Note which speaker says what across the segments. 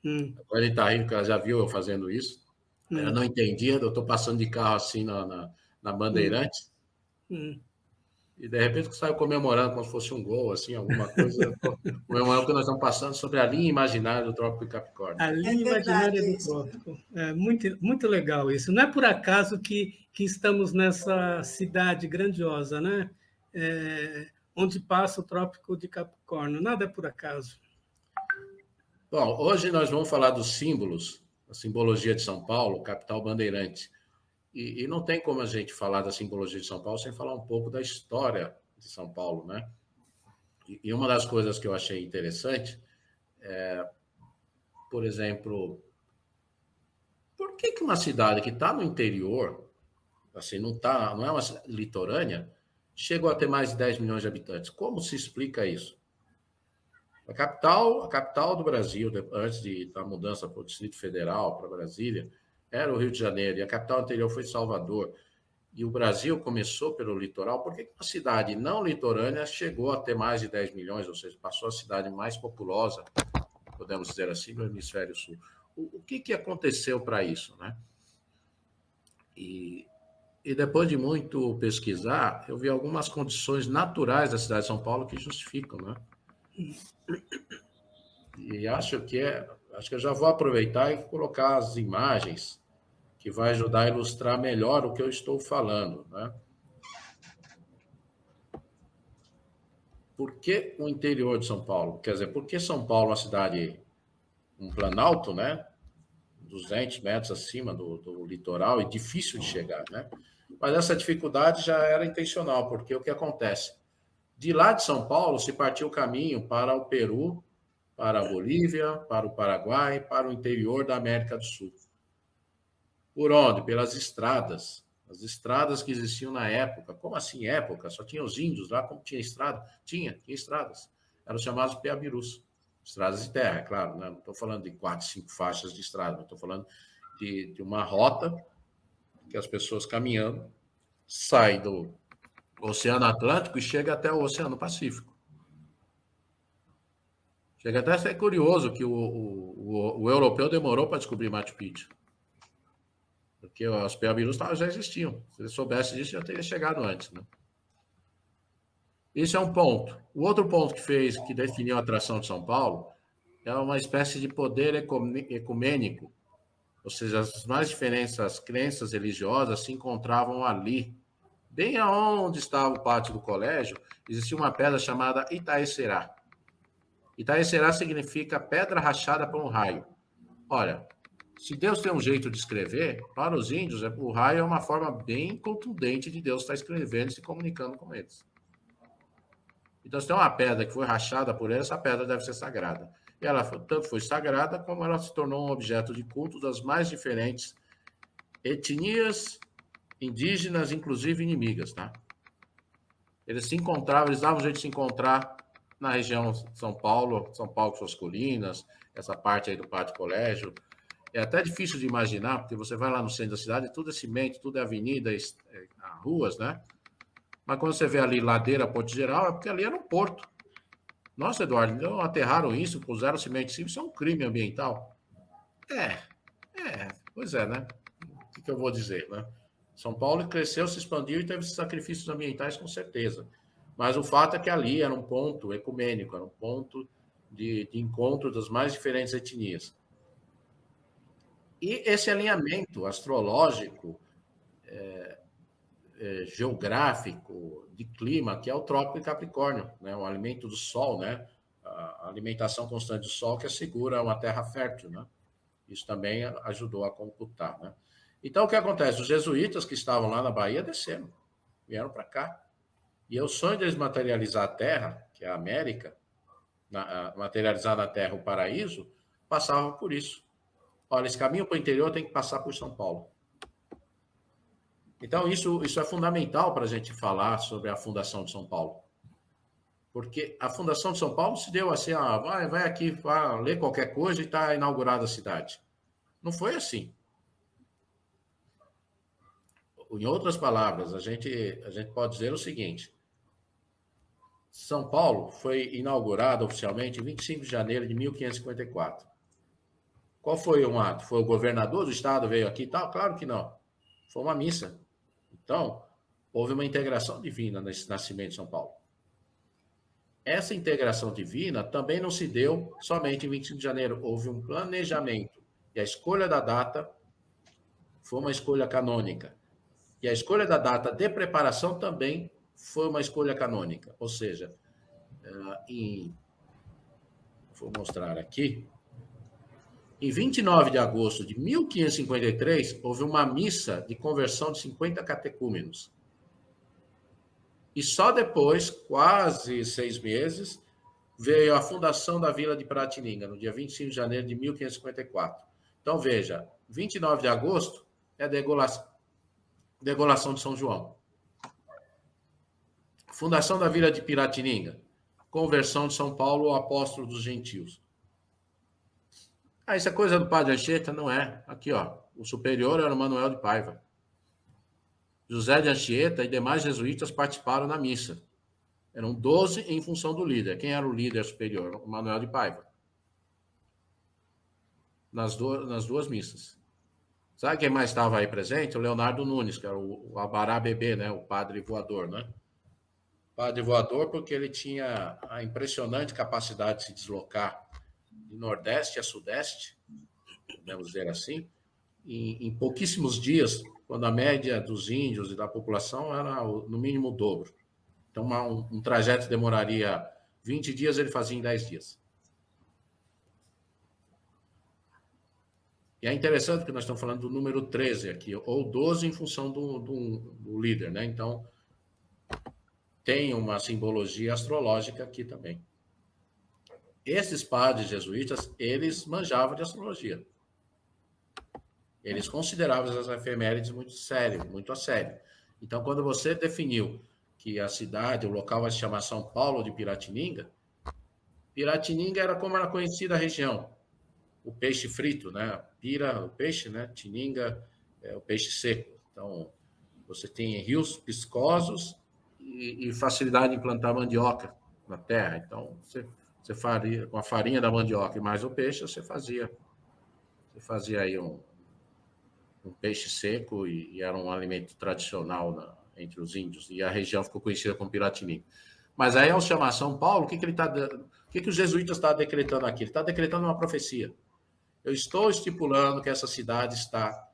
Speaker 1: Agora ele está rindo, porque ela já viu eu fazendo isso. Ela não entendia, eu estou passando de carro assim na Bandeirantes,
Speaker 2: hum.
Speaker 1: e de repente saiu comemorando como se fosse um gol, assim, alguma coisa. Comemorando que nós estamos passando sobre a linha imaginária do Trópico de Capricórnio.
Speaker 2: A
Speaker 3: É
Speaker 2: linha
Speaker 3: verdade
Speaker 2: imaginária do
Speaker 3: isso.
Speaker 2: trópico. É muito, muito legal isso. Não é por acaso que estamos nessa cidade grandiosa, né? Onde passa o Trópico de Capricórnio. Nada é por acaso.
Speaker 1: Bom, hoje nós vamos falar dos símbolos, a simbologia de São Paulo, capital bandeirante. E não tem como a gente falar da simbologia de São Paulo sem falar um pouco da história de São Paulo, né? E uma das coisas que eu achei interessante, por exemplo, por que uma cidade que está no interior, assim, não é uma litorânea, chegou a ter mais de 10 milhões de habitantes? Como se explica isso? A capital do Brasil, antes da mudança para o Distrito Federal, para Brasília, era o Rio de Janeiro, e a capital anterior foi Salvador. E o Brasil começou pelo litoral. Por que uma cidade não litorânea chegou a ter mais de 10 milhões, ou seja, passou a cidade mais populosa, podemos dizer assim, no hemisfério sul? O que aconteceu para isso, né? E depois de muito pesquisar, eu vi algumas condições naturais da cidade de São Paulo que justificam, né? E acho que eu já vou aproveitar e colocar as imagens que vai ajudar a ilustrar melhor o que eu estou falando, né? Por que o interior de São Paulo? Quer dizer, por que São Paulo é uma cidade, um planalto, né? 200 metros acima do litoral e difícil de chegar, né? Mas essa dificuldade já era intencional, porque o que acontece? De lá de São Paulo se partiu o caminho para o Peru, para a Bolívia, para o Paraguai, para o interior da América do Sul. Por onde? Pelas estradas. As estradas que existiam na época. Como assim época? Só tinha os índios lá, como tinha estrada? Tinha estradas. Eram chamados peabirus. Estradas de terra, é claro, né? Não estou falando de 4, 5 faixas de estrada, estou falando de uma rota que as pessoas caminhando saem do Oceano Atlântico e chegam até o Oceano Pacífico. Chega até a ser curioso que o europeu demorou para descobrir Machu Picchu. Porque os peabirus já existiam. Se ele soubesse disso, já teria chegado antes, né? Esse é um ponto. O outro ponto que definiu a atração de São Paulo é uma espécie de poder ecumênico, ou seja, as mais diferentes crenças religiosas se encontravam ali. Bem aonde estava o pátio do colégio, existia uma pedra chamada Itaecerá. Itaecerá significa pedra rachada por um raio. Olha, se Deus tem um jeito de escrever, para os índios, o raio é uma forma bem contundente de Deus estar escrevendo e se comunicando com eles. Então, se tem uma pedra que foi rachada por ele, essa pedra deve ser sagrada. E ela tanto foi sagrada, como ela se tornou um objeto de culto das mais diferentes etnias indígenas, inclusive inimigas, tá? Eles se encontravam, eles davam um jeito de se encontrar na região de São Paulo com suas colinas, essa parte aí do pátio colégio. É até difícil de imaginar, porque você vai lá no centro da cidade, tudo é cimento, tudo é avenida, ruas, né? Mas quando você vê ali ladeira, Ponte Geral, é porque ali era um porto. Nossa, Eduardo, então aterraram isso, puseram cimento em cima, isso é um crime ambiental. Pois é, né? O que eu vou dizer, né? São Paulo cresceu, se expandiu e teve sacrifícios ambientais, com certeza. Mas o fato é que ali era um ponto ecumênico, era um ponto de encontro das mais diferentes etnias. E esse alinhamento astrológico, geográfico, de clima, que é o Trópico de Capricórnio, né? O alimento do Sol, né? A alimentação constante do Sol que assegura uma terra fértil, né? Isso também ajudou a computar, né? Então, o que acontece? Os jesuítas que estavam lá na Bahia desceram, vieram para cá. E o sonho deles materializar a Terra, que é a América, materializar na Terra o paraíso, passava por isso. Olha, esse caminho para o interior tem que passar por São Paulo. Então, isso é fundamental para a gente falar sobre a fundação de São Paulo. Porque a fundação de São Paulo se deu assim, vai aqui, vai ler qualquer coisa e está inaugurada a cidade. Não foi assim. Em outras palavras, a gente pode dizer o seguinte: São Paulo foi inaugurada oficialmente em 25 de janeiro de 1554. Qual foi um ato? Foi o governador do estado veio aqui e tal? Claro que não. Foi uma missa. Então, houve uma integração divina nesse nascimento de São Paulo. Essa integração divina também não se deu somente em 25 de janeiro. Houve um planejamento. E a escolha da data foi uma escolha canônica. E a escolha da data de preparação também foi uma escolha canônica. Ou seja, vou mostrar aqui. Em 29 de agosto de 1553, houve uma missa de conversão de 50 catecúmenos. E só depois, quase 6 meses, veio a fundação da Vila de Piratininga, no dia 25 de janeiro de 1554. Então, veja, 29 de agosto é a degolação de São João. Fundação da Vila de Piratininga, conversão de São Paulo ao apóstolo dos gentios. Isso é coisa do padre Anchieta? Não é. Aqui, ó, o superior era o Manuel de Paiva. José de Anchieta e demais jesuítas participaram na missa. Eram 12 em função do líder. Quem era o líder superior? O Manuel de Paiva. Nas duas missas. Sabe quem mais estava aí presente? O Leonardo Nunes, que era o Abará Bebê, né? O padre voador, né? Padre voador porque ele tinha a impressionante capacidade de se deslocar de Nordeste a Sudeste, podemos dizer assim, em pouquíssimos dias, quando a média dos índios e da população era no mínimo o dobro. Então, um trajeto demoraria 20 dias, ele fazia em 10 dias. E é interessante que nós estamos falando do número 13 aqui, ou 12 em função do líder, né? Então, tem uma simbologia astrológica aqui também. Esses padres jesuítas, eles manjavam de astrologia. Eles consideravam as efemérides muito a sério. Então, quando você definiu que a cidade, o local vai se chamar São Paulo de Piratininga, Piratininga era como era conhecida a região. O peixe frito, né? Pira, o peixe, né? Tininga, o peixe seco. Então, você tem rios piscosos e facilidade em plantar mandioca na terra. Então, você faria, com a farinha da mandioca e mais o peixe, você fazia aí um peixe seco e era um alimento tradicional entre os índios. E a região ficou conhecida como Piratininga. Mas aí, ao chamar São Paulo, o que os jesuítas estão decretando aqui? Ele está decretando uma profecia. Eu estou estipulando que essa cidade está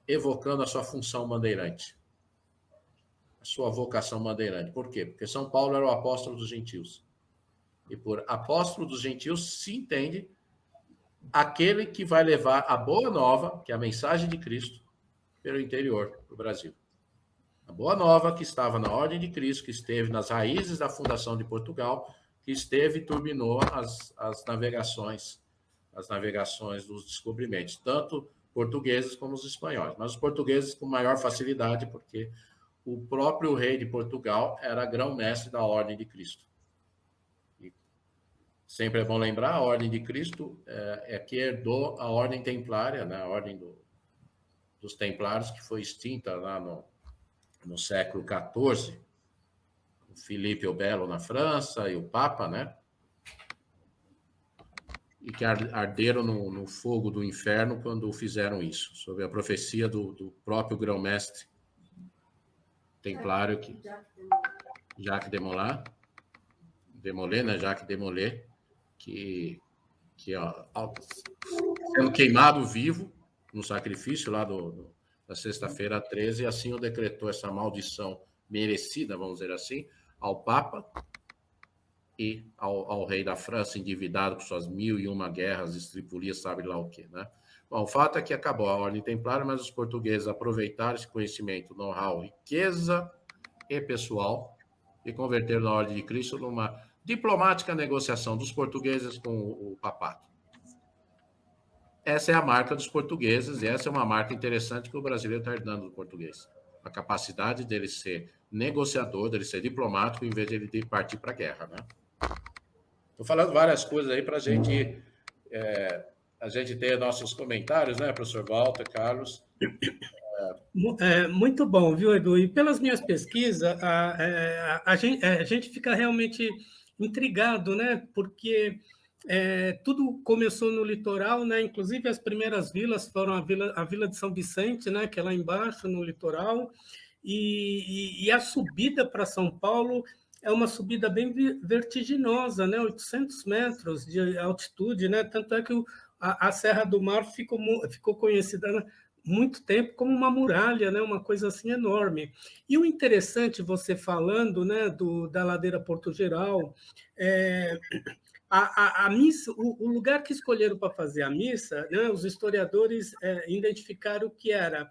Speaker 1: evocando a sua função bandeirante, a sua vocação bandeirante. Por quê? Porque São Paulo era o apóstolo dos gentios. E por apóstolo dos gentios se entende aquele que vai levar a boa nova, que é a mensagem de Cristo, pelo interior do Brasil. A boa nova que estava na ordem de Cristo, que esteve nas raízes da fundação de Portugal, que esteve e turbinou as navegações dos descobrimentos, tanto portugueses como os espanhóis. Mas os portugueses com maior facilidade, porque o próprio rei de Portugal era grão-mestre da ordem de Cristo. E sempre é bom lembrar, a ordem de Cristo é que herdou a ordem templária, né? A ordem dos templários, que foi extinta lá no século XIV, o Filipe o Belo na França e o Papa, né? E que arderam no fogo do inferno quando fizeram isso, sob a profecia do próprio grão-mestre templário, Jacques de Molay, né? Jacques de Molay, que sendo queimado vivo no sacrifício lá da sexta-feira 13, e assim o decretou essa maldição merecida, vamos dizer assim, ao Papa e ao rei da França, endividado com suas 1001 guerras, estripulias, sabe lá o quê, né? Bom, o fato é que acabou a ordem templária, mas os portugueses aproveitaram esse conhecimento, know-how, riqueza e pessoal e converteram na ordem de Cristo numa diplomática negociação dos portugueses com o papato. Essa é a marca dos portugueses e essa é uma marca interessante que o brasileiro está herdando do português. A capacidade dele ser negociador, dele ser diplomático, em vez de ele partir para a guerra, né? Estou falando várias coisas aí para a gente ter nossos comentários, né, professor Walter, Carlos?
Speaker 2: Muito bom, viu, Edu? E pelas minhas pesquisas, a gente fica realmente intrigado, né? Porque Tudo começou no litoral, né? Inclusive as primeiras vilas foram a Vila de São Vicente, né? Que é lá embaixo, no litoral, e a subida para São Paulo é uma subida bem vertiginosa, né? 800 metros de altitude, né? Tanto é que a Serra do Mar ficou conhecida, né, muito tempo como uma muralha, né? Uma coisa assim enorme. E o interessante, você falando, né, da ladeira Porto Geral, é, a missa, o lugar que escolheram para fazer a missa, né, os historiadores identificaram que era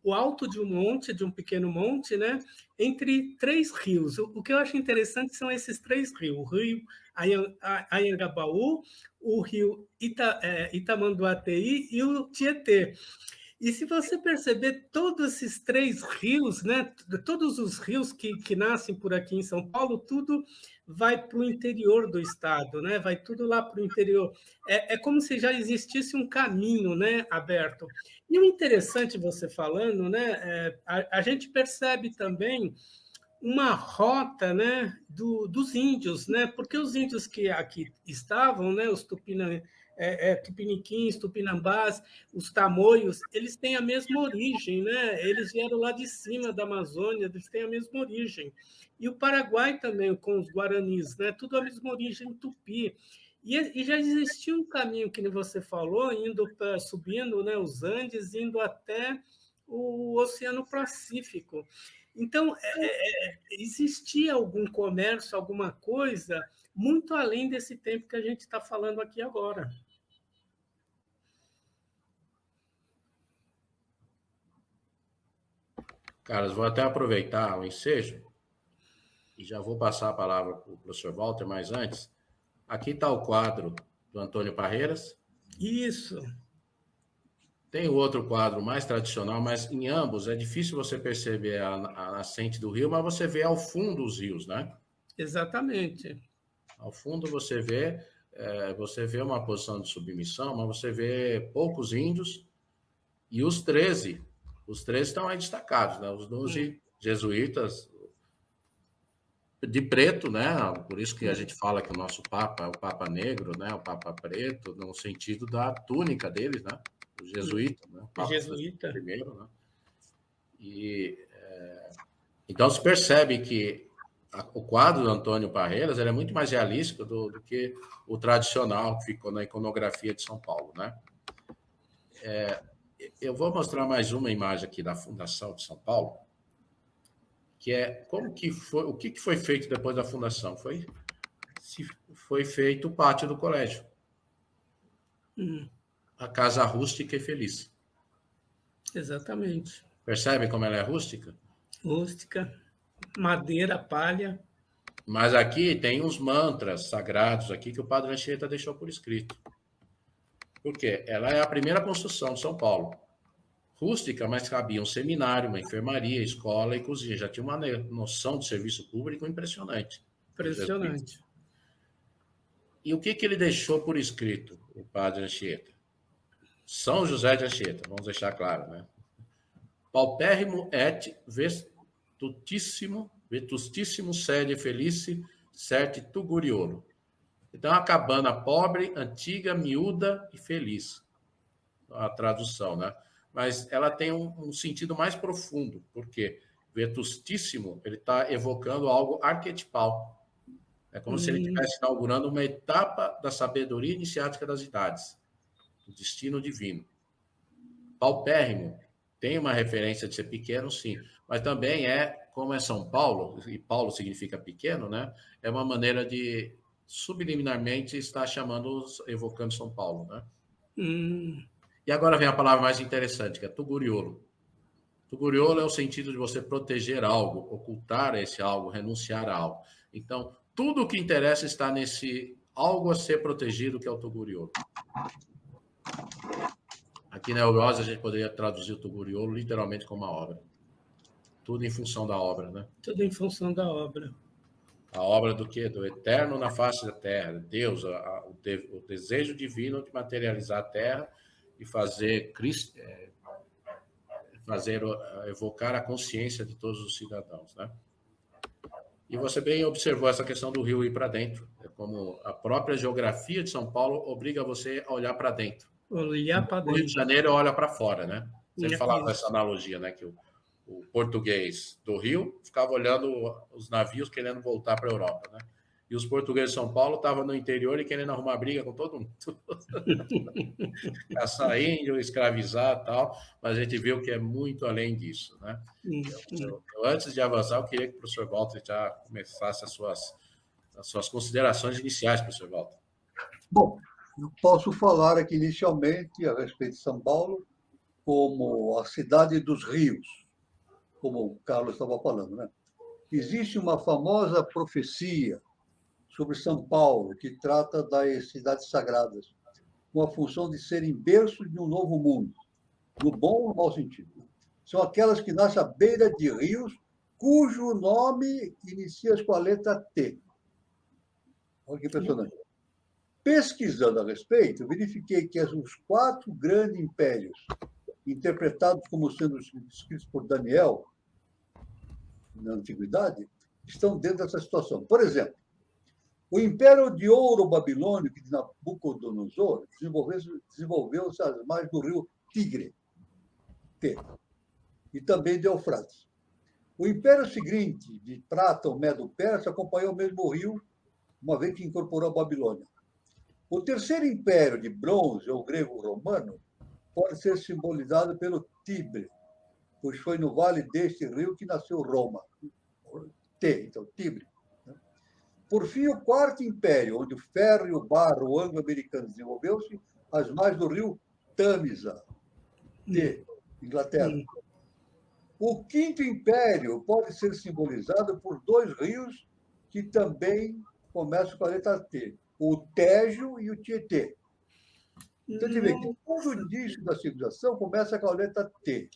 Speaker 2: o alto de um monte, de um pequeno monte, né, entre três rios. O que eu acho interessante são esses três rios: o rio Anhangabaú, o rio Itamanduateí e o Tietê. E se você perceber, todos esses três rios, né, todos os rios que nascem por aqui em São Paulo, tudo vai para o interior do estado, né? Vai tudo lá para o interior. É como se já existisse um caminho, né, aberto. E o interessante, você falando, né, a gente percebe também uma rota, né, dos índios, né, porque os índios que aqui estavam, né, os tupiniquins, tupinambás, os tamoios, eles têm a mesma origem, né? Eles vieram lá de cima da Amazônia, eles têm a mesma origem. E o Paraguai também, com os guaranis, né? Tudo a mesma origem tupi. E já existia um caminho, que nem você falou, subindo, né, os Andes, indo até o Oceano Pacífico. Então, existia algum comércio, alguma coisa, muito além desse tempo que a gente está falando aqui agora.
Speaker 1: Carlos, vou até aproveitar o ensejo e já vou passar a palavra para o professor Walter, mas antes, aqui está o quadro do Antônio Parreiras.
Speaker 2: Isso.
Speaker 1: Tem o outro quadro mais tradicional, mas em ambos é difícil você perceber a nascente do rio, mas você vê ao fundo os rios, né?
Speaker 2: Exatamente.
Speaker 1: Ao fundo você vê uma posição de submissão, mas você vê poucos índios e os 13 estão aí destacados, né? Os 12 jesuítas de preto, né? Por isso que a gente fala que o nosso Papa é o Papa Negro, né? O Papa Preto, no sentido da túnica deles, né? O jesuíta, né? O Papa
Speaker 2: Jesuíta.
Speaker 1: primeiro, né? Então se percebe que o quadro do Antônio Parreiras é muito mais realístico do que o tradicional que ficou na iconografia de São Paulo, né? Eu vou mostrar mais uma imagem aqui da Fundação de São Paulo, que é como que foi, o que foi feito depois da fundação? Foi feito o pátio do colégio. A casa rústica e feliz.
Speaker 2: Exatamente.
Speaker 1: Percebe como ela é rústica?
Speaker 2: Rústica, madeira, palha.
Speaker 1: Mas aqui tem uns mantras sagrados aqui que o Padre Anchieta deixou por escrito. Por quê? Ela é a primeira construção de São Paulo. Rústica, mas cabia um seminário, uma enfermaria, escola e cozinha. Já tinha uma noção de serviço público impressionante.
Speaker 2: Impressionante.
Speaker 1: E o que ele deixou por escrito, o Padre Anchieta? São José de Anchieta, vamos deixar claro, né? Paupérrimo et vetustissimo sede felice certi tuguriolo. Então, a cabana pobre, antiga, miúda e feliz. A tradução, né? Mas ela tem um sentido mais profundo, porque vetustissimo, ele está evocando algo arquetipal. É como se ele estivesse inaugurando uma etapa da sabedoria iniciática das idades, o destino divino. Paupérrimo tem uma referência de ser pequeno, sim, mas também como é São Paulo, e Paulo significa pequeno, né? É uma maneira de subliminarmente estar evocando São Paulo, né? E agora vem a palavra mais interessante, que é tuguriolo. Tuguriolo é o sentido de você proteger algo, ocultar esse algo, renunciar a algo. Então, tudo o que interessa está nesse algo a ser protegido, que é o tuguriolo. Aqui na Eurosa a gente poderia traduzir o tuguriolo literalmente como uma obra. Tudo em função da obra, né?
Speaker 2: Tudo em função da obra.
Speaker 1: A obra do quê? Do eterno na face da terra. Deus, o desejo divino de materializar a terra e evocar a consciência de todos os cidadãos, né? E você bem observou essa questão do rio ir para dentro. como a própria geografia de São Paulo obriga você a olhar para dentro.
Speaker 2: Olhar para
Speaker 1: O Rio de
Speaker 2: dentro.
Speaker 1: Janeiro olha para fora, né? Sempre falava
Speaker 2: Isso.
Speaker 1: essa analogia, né? Que o português do Rio ficava olhando os navios querendo voltar para a Europa, né? E os portugueses de São Paulo estavam no interior e querendo arrumar briga com todo mundo. Caçar índio, escravizar e tal, mas a gente viu que é muito além disso, né? Antes de avançar, eu queria que o professor Walter já começasse as suas considerações iniciais, professor Walter.
Speaker 3: Bom, eu posso falar aqui inicialmente a respeito de São Paulo como a cidade dos rios, como o Carlos estava falando, né? Existe uma famosa profecia sobre São Paulo que trata das cidades sagradas, com a função de serem berço de um novo mundo, no bom ou no mau sentido. São aquelas que nascem à beira de rios, cujo nome inicia com a letra T. Olha que impressionante. Pesquisando a respeito, verifiquei que os 4 grandes impérios, interpretados como sendo escritos por Daniel, na Antiguidade, estão dentro dessa situação. Por exemplo, o Império de Ouro Babilônico de Nabucodonosor desenvolveu-se às margens do rio Tigre, e também de Eufrates. O Império seguinte, de prata, o Medo-Persa, acompanhou o mesmo rio, uma vez que incorporou a Babilônia. O terceiro império de bronze, ou grego-romano, pode ser simbolizado pelo Tibre, pois foi no vale deste rio que nasceu Roma. Então, Tibre. Por fim, o quarto império, onde o ferro e o barro anglo-americano desenvolveu-se, às margens do rio Tâmisa, Inglaterra. O quinto império pode ser simbolizado por 2 rios que também começam com a letra T, o Tejo e o Tietê. Então, a gente vê que todo o início da civilização começa com a letra T.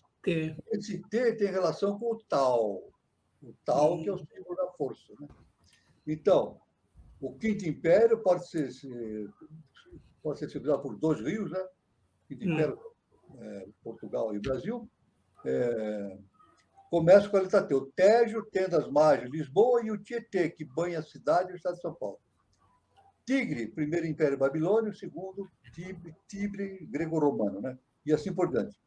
Speaker 3: Esse T tem relação com o Tau. O Tau, que é o símbolo da força. Né? Então, o Quinto Império pode ser simbolizado por 2 rios, né? Quinto Império, Portugal e Brasil. Começa com a letra T. O Tejo, tendo as margens de Lisboa, e o Tietê, que banha a cidade e o estado de São Paulo. Tigre, primeiro Império Babilônio, segundo Tibre grego-romano, né? E assim por diante.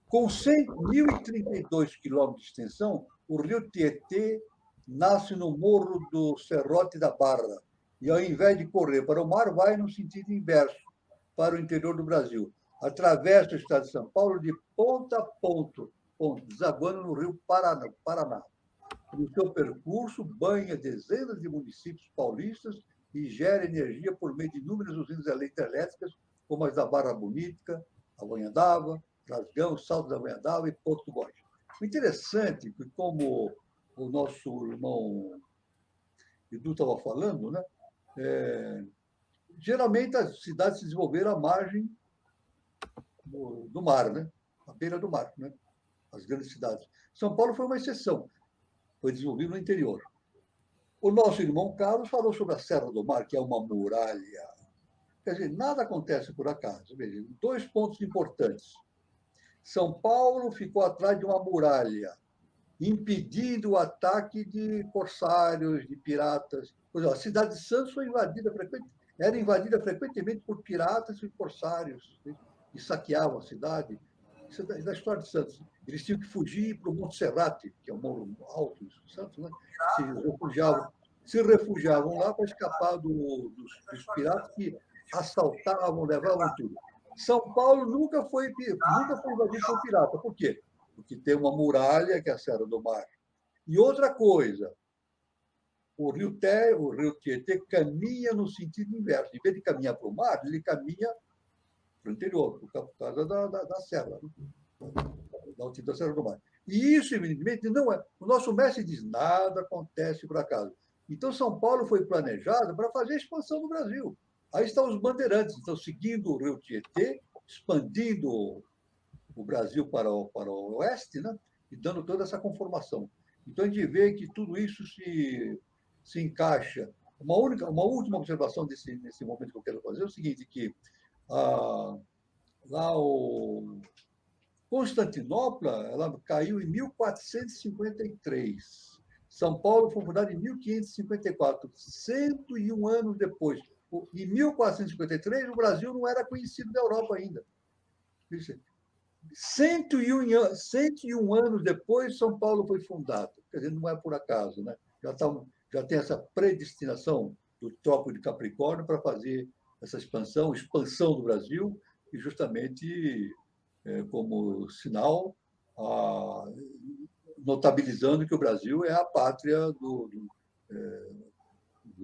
Speaker 3: Com 1.032 quilômetros de extensão, o rio Tietê nasce no morro do Serrote da Barra e, ao invés de correr para o mar, vai no sentido inverso, para o interior do Brasil. Atravessa o estado de São Paulo de ponta a ponta, desaguando no rio Paraná. No seu percurso, banha dezenas de municípios paulistas e gera energia por meio de inúmeras usinas hidrelétricas, como as da Barra Bonita, Avanhandava, Rasgão, Salto da Avanhandava e Porto Borges. O interessante é que, como o nosso irmão Edu estava falando, né, geralmente as cidades se desenvolveram à margem do mar, né, à beira do mar, né, as grandes cidades. São Paulo foi uma exceção, foi desenvolvido no interior. O nosso irmão Carlos falou sobre a Serra do Mar, que é uma muralha. Quer dizer, nada acontece por acaso. Veja, 2 pontos importantes. São Paulo ficou atrás de uma muralha, impedindo o ataque de corsários, de piratas. A cidade de Santos era invadida frequentemente por piratas e corsários, que saqueavam a cidade. Isso é da história de Santos. Eles tinham que fugir para o Monte Serrate, que é o morro alto de Santos, né? Se refugiavam lá para escapar dos piratas que assaltavam, levavam tudo. São Paulo nunca foi invadido por pirata. Por quê? Porque tem uma muralha, que é a Serra do Mar. E outra coisa, o rio Tietê caminha no sentido inverso. Em vez de caminhar para o mar, ele caminha para o interior, por causa da serra, da altitude da Serra do Mar. E isso, evidentemente, não é. O nosso mestre diz: nada acontece por acaso. Então, São Paulo foi planejado para fazer a expansão do Brasil. Aí estão os bandeirantes, estão seguindo o rio Tietê, expandindo o Brasil para o oeste, né? E dando toda essa conformação. Então, a gente vê que tudo isso se encaixa. Uma última observação nesse momento que eu quero fazer é o seguinte, que lá Constantinopla ela caiu em 1453. São Paulo foi fundada em 1554, 101 anos depois. Em 1453, o Brasil não era conhecido da Europa ainda. 101 anos depois, São Paulo foi fundado. Quer dizer, não é por acaso, né? Já tem essa predestinação do Trópico de Capricórnio para fazer essa expansão do Brasil, e justamente como sinal, notabilizando que o Brasil é a pátria do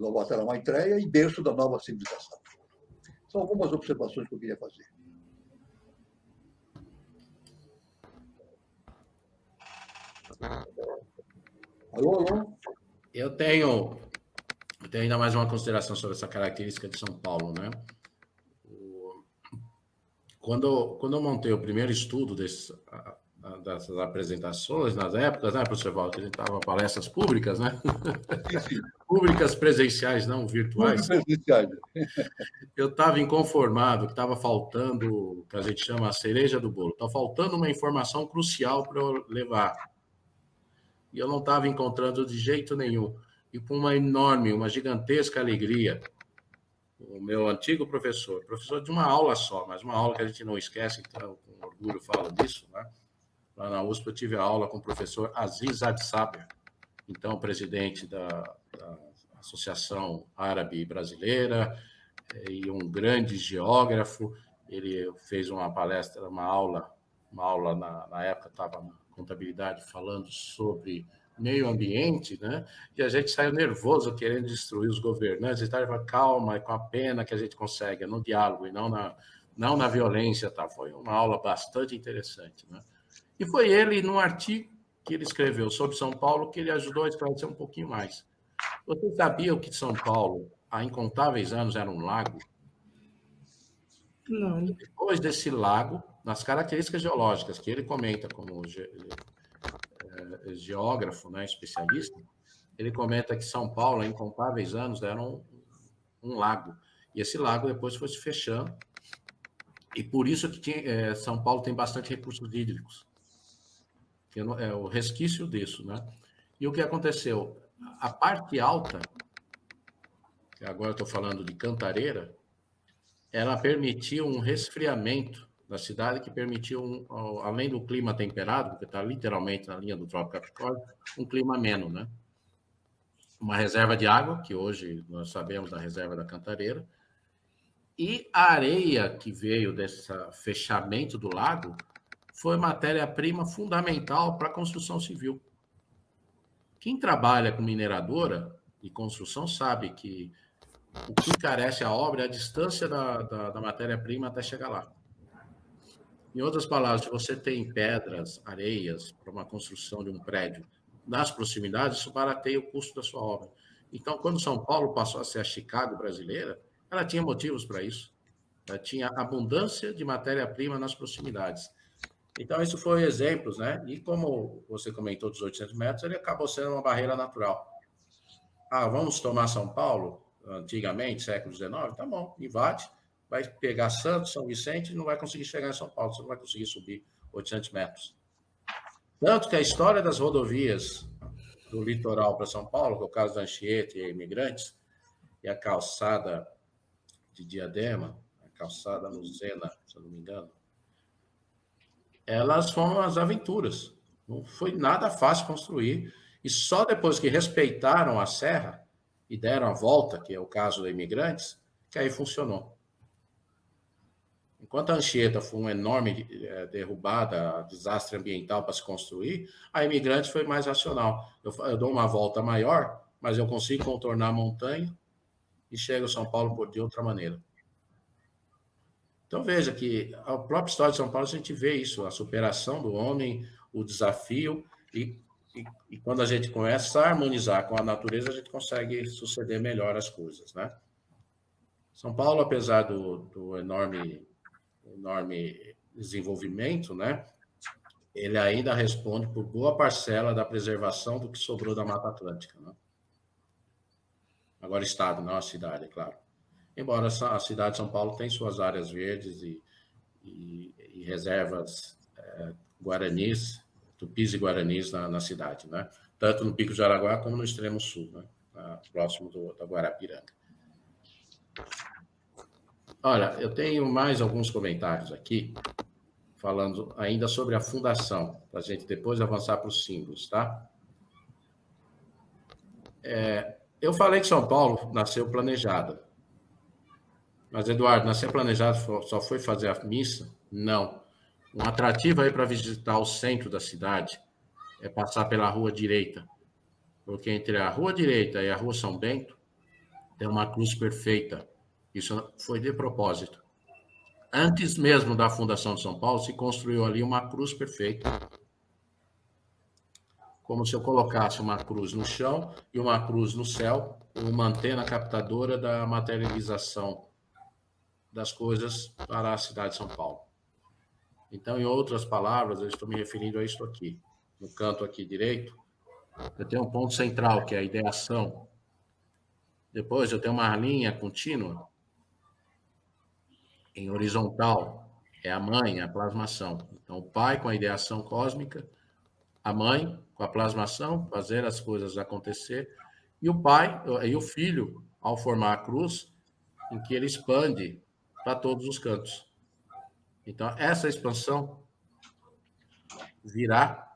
Speaker 3: Avatar Maitreya e berço da nova civilização. São algumas observações que eu queria fazer. Alô?
Speaker 1: Eu tenho ainda mais uma consideração sobre essa característica de São Paulo, né? Quando eu montei o primeiro estudo dessas apresentações, nas épocas, né, professor Walter, a gente estava em palestras públicas, né?
Speaker 3: Sim.
Speaker 1: Públicas presenciais, não virtuais.
Speaker 3: Presenciais.
Speaker 1: Eu estava inconformado, que estava faltando o que a gente chama a cereja do bolo. Está faltando uma informação crucial para eu levar. E eu não estava encontrando de jeito nenhum. E com uma gigantesca alegria, o meu antigo professor de uma aula só, mas uma aula que a gente não esquece, então, com orgulho falo disso, né? Lá na USP eu tive a aula com o professor Aziz Adsaber, então presidente da Associação Árabe Brasileira, e um grande geógrafo. Ele fez uma palestra, uma aula na época estava na contabilidade, falando sobre meio ambiente, né? E a gente saiu nervoso querendo destruir os governantes e tal. Ele falou, calma, é com a pena que a gente consegue, é no diálogo e não na violência, tá? Foi uma aula bastante interessante, né? E foi ele, num artigo que ele escreveu sobre São Paulo, que ele ajudou a esclarecer um pouquinho mais. Vocês sabiam que São Paulo, há incontáveis anos, era um lago?
Speaker 2: Não.
Speaker 1: Depois desse lago, nas características geológicas que ele comenta como geógrafo, né, especialista, ele comenta que São Paulo, há incontáveis anos, era um lago. E esse lago depois foi se fechando. E por isso que São Paulo tem bastante recursos hídricos. É o resquício disso, né? E o que aconteceu? A parte alta, que agora estou falando de Cantareira, ela permitiu um resfriamento da cidade, que permitiu, além do clima temperado, porque está literalmente na linha do Trópico Capricórnio, um clima ameno, né? Uma reserva de água, que hoje nós sabemos da reserva da Cantareira, e a areia que veio desse fechamento do lago foi matéria-prima fundamental para a construção civil. Quem trabalha com mineradora e construção sabe que o que carece a obra é a distância da matéria-prima até chegar lá. Em outras palavras, se você tem pedras, areias para uma construção de um prédio nas proximidades, isso barateia o custo da sua obra. Então, quando São Paulo passou a ser a Chicago brasileira, ela tinha motivos para isso. Ela tinha abundância de matéria-prima nas proximidades. Então, isso foi exemplos, né? E como você comentou dos 800 metros, ele acabou sendo uma barreira natural. Vamos tomar São Paulo, antigamente, século XIX? Tá bom, invade, vai pegar Santos, São Vicente e não vai conseguir chegar em São Paulo, você não vai conseguir subir 800 metros. Tanto que a história das rodovias do litoral para São Paulo, que é o caso da Anchieta e Imigrantes, e a calçada de Diadema, a calçada Luzena, se eu não me engano, elas foram as aventuras. Não foi nada fácil construir. E só depois que respeitaram a serra e deram a volta, que é o caso dos Imigrantes, que aí funcionou. Enquanto a Anchieta foi uma enorme derrubada, desastre ambiental para se construir, a Imigrantes foi mais racional. Eu dou uma volta maior, mas eu consigo contornar a montanha e chego a São Paulo de outra maneira. Então, veja que a própria história de São Paulo, a gente vê isso, a superação do homem, o desafio, e quando a gente começa a harmonizar com a natureza, a gente consegue suceder melhor as coisas, né? São Paulo, apesar do enorme desenvolvimento, né, ele ainda responde por boa parcela da preservação do que sobrou da Mata Atlântica, né? Agora, estado, não a cidade, é claro. Embora a cidade de São Paulo tenha suas áreas verdes e reservas guaranis, tupis e guaranis na cidade, né? tanto no Pico de Araguá como no extremo sul, né? Próximo da Guarapiranga. Olha, eu tenho mais alguns comentários aqui, falando ainda sobre a fundação, para a gente depois avançar para os símbolos, tá? Eu falei que São Paulo nasceu planejada. Mas, Eduardo, nascer planejado só foi fazer a missa? Não. Um atrativo aí para visitar o centro da cidade é passar pela Rua Direita. Porque entre a Rua Direita e a Rua São Bento tem uma cruz perfeita. Isso foi de propósito. Antes mesmo da fundação de São Paulo, se construiu ali uma cruz perfeita. Como se eu colocasse uma cruz no chão e uma cruz no céu, uma antena captadora da materialização das coisas para a cidade de São Paulo. Então, em outras palavras, eu estou me referindo a isso aqui. No canto aqui direito, eu tenho um ponto central, que é a ideação. Depois eu tenho uma linha contínua. Em horizontal, é a mãe, a plasmação. Então, o pai com a ideação cósmica, a mãe com a plasmação, fazer as coisas acontecer, e o pai e o filho, ao formar a cruz, em que ele expande para todos os cantos. Então, essa expansão virá,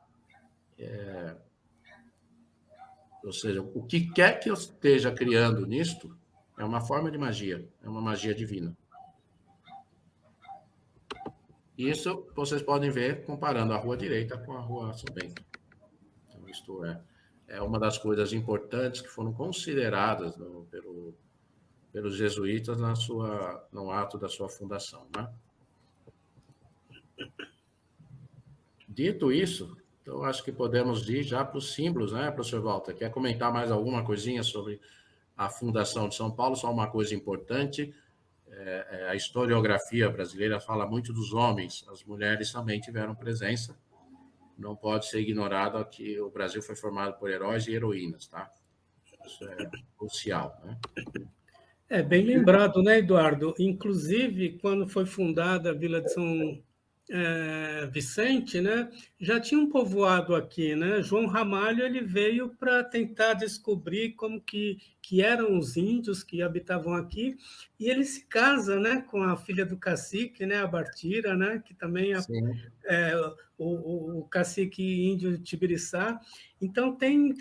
Speaker 1: ou seja, o que quer que eu esteja criando nisto é uma forma de magia, é uma magia divina. Isso vocês podem ver comparando a Rua Direita com a Rua São Bento. Então, isto é uma das coisas importantes que foram consideradas pelos jesuítas no ato da sua fundação, né? Dito isso, então acho que podemos ir já para os símbolos, né, professor Walter? Quer comentar mais alguma coisinha sobre a fundação de São Paulo? Só uma coisa importante, a historiografia brasileira fala muito dos homens, as mulheres também tiveram presença, não pode ser ignorado que o Brasil foi formado por heróis e heroínas, tá? Isso é crucial, né?
Speaker 2: É bem lembrado, né, Eduardo? Inclusive, quando foi fundada a Vila de São Vicente, né, já tinha um povoado aqui, né? João Ramalho ele veio para tentar descobrir como que eram os índios que habitavam aqui, e ele se casa, né, com a filha do cacique, né, a Bartira, né, que também o cacique índio Tibiriçá. Então tem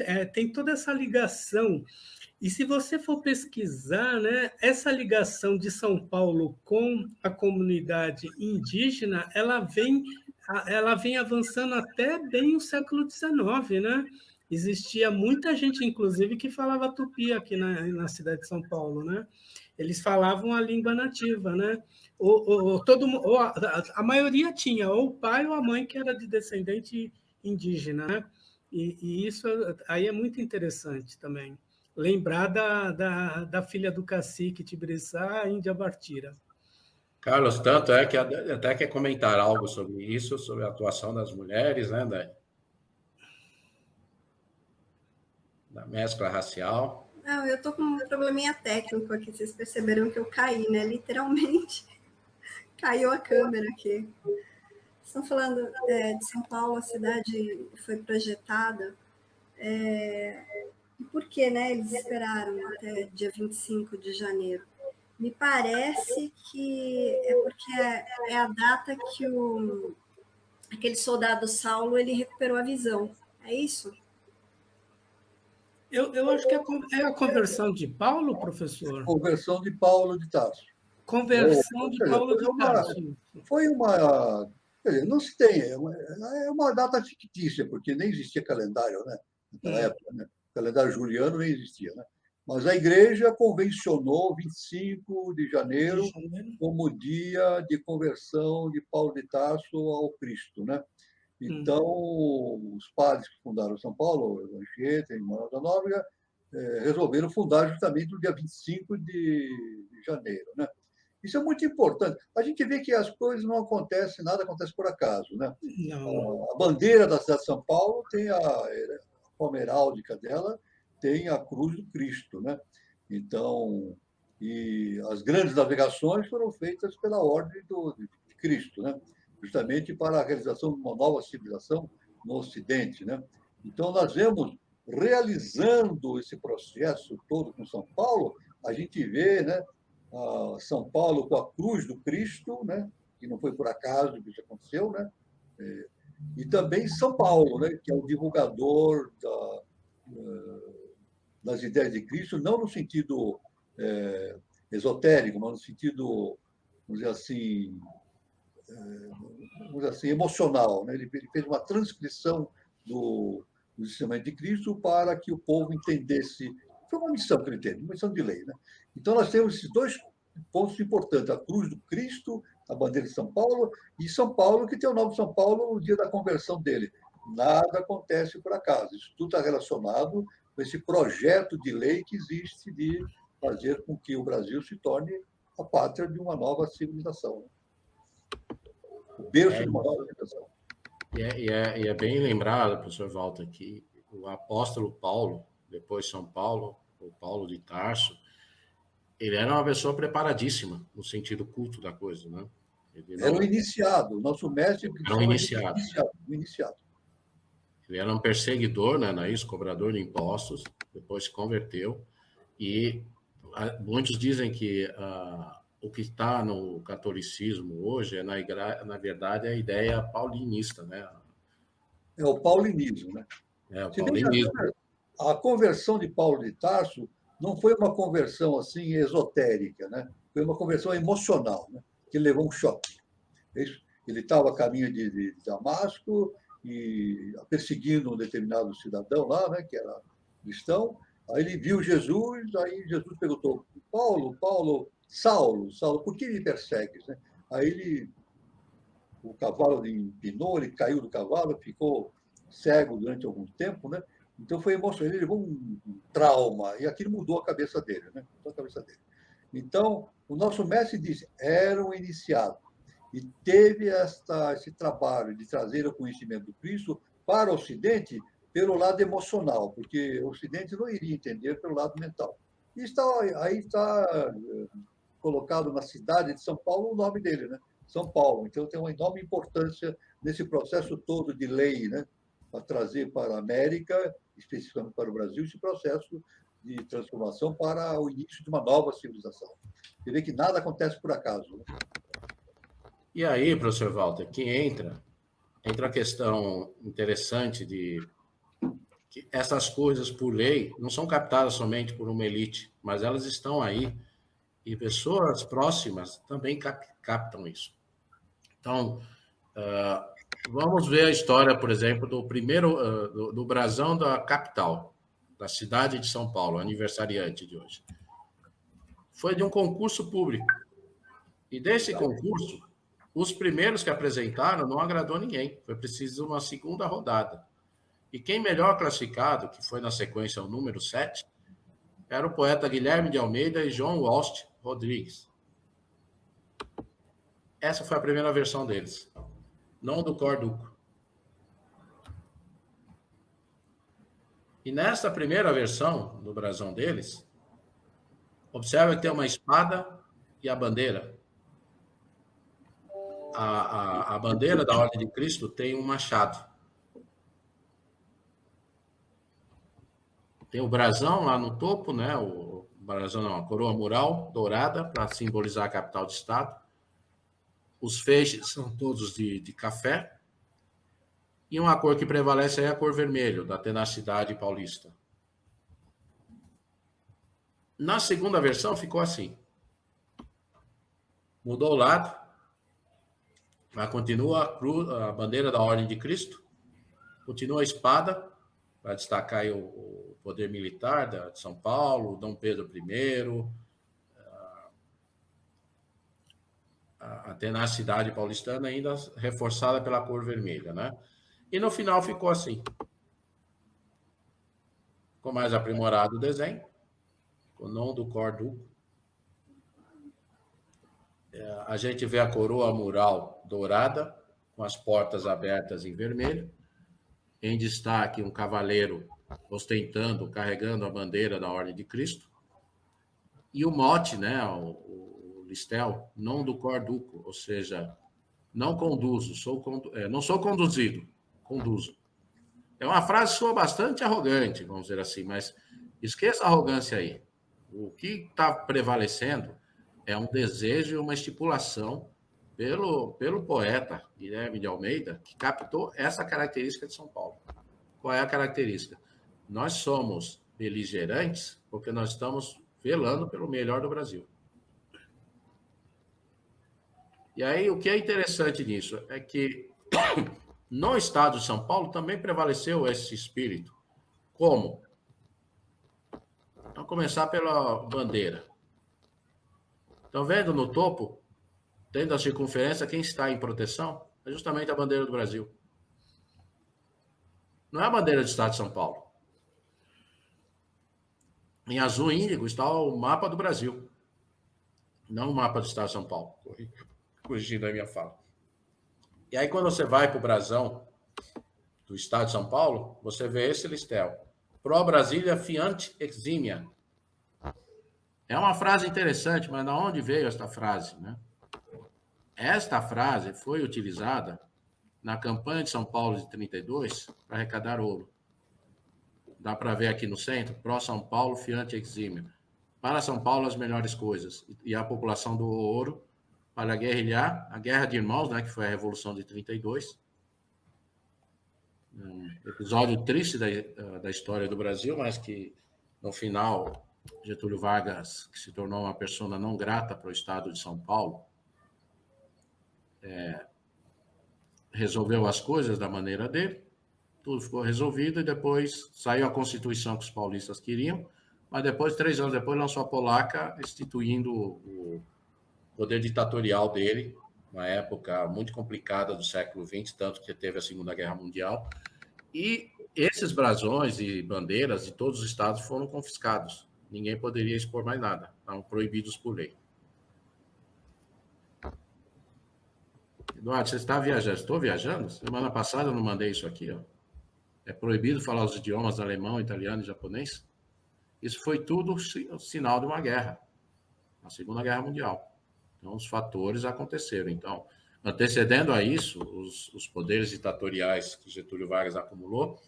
Speaker 2: toda essa ligação. E se você for pesquisar, né, essa ligação de São Paulo com a comunidade indígena, ela vem avançando até bem o século XIX, né? Existia muita gente, inclusive, que falava tupi aqui na cidade de São Paulo, né? Eles falavam a língua nativa, né? A maioria tinha ou o pai ou a mãe que era de descendente indígena, né? E isso aí é muito interessante também. Lembrar da filha do cacique Tibiriçá, a Índia Bartira.
Speaker 1: Carlos, tanto é que até quer comentar algo sobre isso, sobre a atuação das mulheres, né, da mescla racial.
Speaker 4: Não, eu estou com um probleminha técnico aqui, vocês perceberam que eu caí, né? Literalmente caiu a câmera aqui. Estão falando de São Paulo, a cidade foi projetada. E por que, né, eles esperaram até dia 25 de janeiro? Me parece que é porque é a data que aquele soldado Saulo ele recuperou a visão. É isso?
Speaker 2: Eu acho que é a conversão de Paulo, professor?
Speaker 3: Conversão de Paulo de Tarso.
Speaker 2: Conversão de Paulo de Tarso.
Speaker 3: Foi uma... Quer dizer, não se tem... É uma data fictícia, porque nem existia calendário, né? Naquela época, né? O calendário juliano nem existia, né? Mas a igreja convencionou 25 de janeiro como dia de conversão de Paulo de Tarso ao Cristo, né? Então, os padres que fundaram São Paulo, Anchieta e Manuel da Nóbrega, resolveram fundar justamente no dia 25 de janeiro, né? Isso é muito importante. A gente vê que as coisas não acontecem, nada acontece por acaso, né?
Speaker 2: Não.
Speaker 3: A bandeira da cidade de São Paulo tem a forma heráldica dela, tem a cruz do Cristo, né? Então, e as grandes navegações foram feitas pela ordem de Cristo, né? Justamente para a realização de uma nova civilização no Ocidente, né? Então, nós vemos realizando esse processo todo com São Paulo, a gente vê, né, São Paulo com a cruz do Cristo, né, que não foi por acaso que isso aconteceu, né, e também São Paulo, né, que é o divulgador das ideias de Cristo, não no sentido esotérico, mas no sentido, vamos dizer assim, emocional, né? Ele fez uma transcrição do ensinamento de Cristo para que o povo entendesse. Foi uma missão que ele teve, uma missão de lei, né? Então, nós temos esses dois pontos importantes: a cruz do Cristo, a bandeira de São Paulo, e São Paulo, que tem o nome de São Paulo no dia da conversão dele. Nada acontece por acaso. Isso tudo está relacionado com esse projeto de lei que existe de fazer com que o Brasil se torne a pátria de uma nova civilização. O berço de uma nova civilização.
Speaker 1: E é bem lembrado, professor Walter, que o apóstolo Paulo, depois São Paulo, o Paulo de Tarso, ele era uma pessoa preparadíssima no sentido culto da coisa, né?
Speaker 3: Era um iniciado, nosso mestre
Speaker 1: era um iniciado.
Speaker 3: Ele
Speaker 1: era um perseguidor, né, cobrador de impostos, depois se converteu, e muitos dizem que o que está no catolicismo hoje na verdade, é a ideia paulinista, né?
Speaker 3: É o paulinismo, né?
Speaker 1: É o paulinismo.
Speaker 3: A conversão de Paulo de Tarso não foi uma conversão assim esotérica, né? Foi uma conversão emocional, né? Que levou um choque. Ele estava a caminho de Damasco e perseguindo um determinado cidadão lá, né? Que era cristão. Aí ele viu Jesus, aí Jesus perguntou: Paulo, Saulo, por que me persegues? Né? Aí o cavalo empinou, ele caiu do cavalo, ficou cego durante algum tempo, né? Então foi emocionante, ele levou um trauma, e aquilo mudou a cabeça dele, né? Mudou a cabeça dele. Então, o nosso mestre disse, era um iniciado, e teve esse trabalho de trazer o conhecimento do Cristo para o Ocidente pelo lado emocional, porque o Ocidente não iria entender pelo lado mental. E aí está colocado na cidade de São Paulo o nome dele, né? São Paulo. Então, tem uma enorme importância nesse processo todo de lei, né? Para trazer para a América, especificamente para o Brasil, esse processo de transformação para o início de uma nova civilização. Você vê que nada acontece por acaso. Né?
Speaker 1: E aí, professor Walter, que entra a questão interessante de que essas coisas, por lei, não são captadas somente por uma elite, mas elas estão aí e pessoas próximas também captam isso. Então, vamos ver a história, por exemplo, do primeiro, do brasão da capital, da cidade de São Paulo, aniversariante de hoje. Foi de um concurso público. E desse concurso, os primeiros que apresentaram não agradou ninguém. Foi preciso uma segunda rodada. E quem melhor classificado, que foi na sequência o número 7, era o poeta Guilherme de Almeida e João Walsh Rodrigues. Essa foi a primeira versão deles, não do Corduco. E nessa primeira versão do brasão deles, observa que tem uma espada e a bandeira. A bandeira da Ordem de Cristo tem um machado. Tem o brasão lá no topo, né? O brasão não, a coroa mural dourada para simbolizar a capital de estado. Os feixes são todos de café. E uma cor que prevalece é a cor vermelho, da tenacidade paulista. Na segunda versão ficou assim. Mudou o lado, mas continua a bandeira da Ordem de Cristo, continua a espada, para destacar aí o poder militar de São Paulo, Dom Pedro I, a tenacidade paulistana ainda reforçada pela cor vermelha, né? E no final ficou assim. Ficou mais aprimorado o desenho, o nome do Corduco. A gente vê a coroa mural dourada, com as portas abertas em vermelho. Em destaque, um cavaleiro ostentando, carregando a bandeira da Ordem de Cristo. E o mote, né, o listel, não do Corduco, ou seja, não conduzo, não sou conduzido, conduzo. É uma frase que soa bastante arrogante, vamos dizer assim, mas esqueça a arrogância aí. O que está prevalecendo é um desejo e uma estipulação pelo poeta Guilherme de Almeida, que captou essa característica de São Paulo. Qual é a característica? Nós somos beligerantes porque nós estamos velando pelo melhor do Brasil. E aí, o que é interessante nisso é que no estado de São Paulo também prevaleceu esse espírito. Como? Vamos começar pela bandeira. Estão vendo no topo, dentro da circunferência, quem está em proteção? É justamente a bandeira do Brasil. Não é a bandeira do estado de São Paulo. Em azul índigo está o mapa do Brasil, não o mapa do estado de São Paulo. Corrigindo a minha fala. E aí, quando você vai para o brasão do estado de São Paulo, você vê esse listel. Pro Brasília fiant eximia. É uma frase interessante, mas de onde veio esta frase, né? Esta frase foi utilizada na campanha de São Paulo de 32 para arrecadar ouro. Dá para ver aqui no centro, Pro São Paulo fiant eximia. Para São Paulo as melhores coisas. E a população do ouro para guerrilhar, a Guerra de Irmãos, né, que foi a Revolução de 32. Um episódio triste da história do Brasil, mas que, no final, Getúlio Vargas, que se tornou uma persona não grata para o estado de São Paulo, resolveu as coisas da maneira dele, tudo ficou resolvido, e depois saiu a Constituição que os paulistas queriam, mas depois, 3 anos depois, lançou a polaca, instituindo o poder ditatorial dele, uma época muito complicada do século XX, tanto que teve a Segunda Guerra Mundial, e esses brasões e bandeiras de todos os estados foram confiscados. Ninguém poderia expor mais nada, estavam proibidos por lei. Eduardo, você está viajando? Estou viajando? Semana passada eu não mandei isso aqui, ó. É proibido falar os idiomas alemão, italiano e japonês? Isso foi tudo sinal de uma guerra, a Segunda Guerra Mundial. Então, os fatores aconteceram. Então, antecedendo a isso, os poderes ditatoriais que Getúlio Vargas acumulou,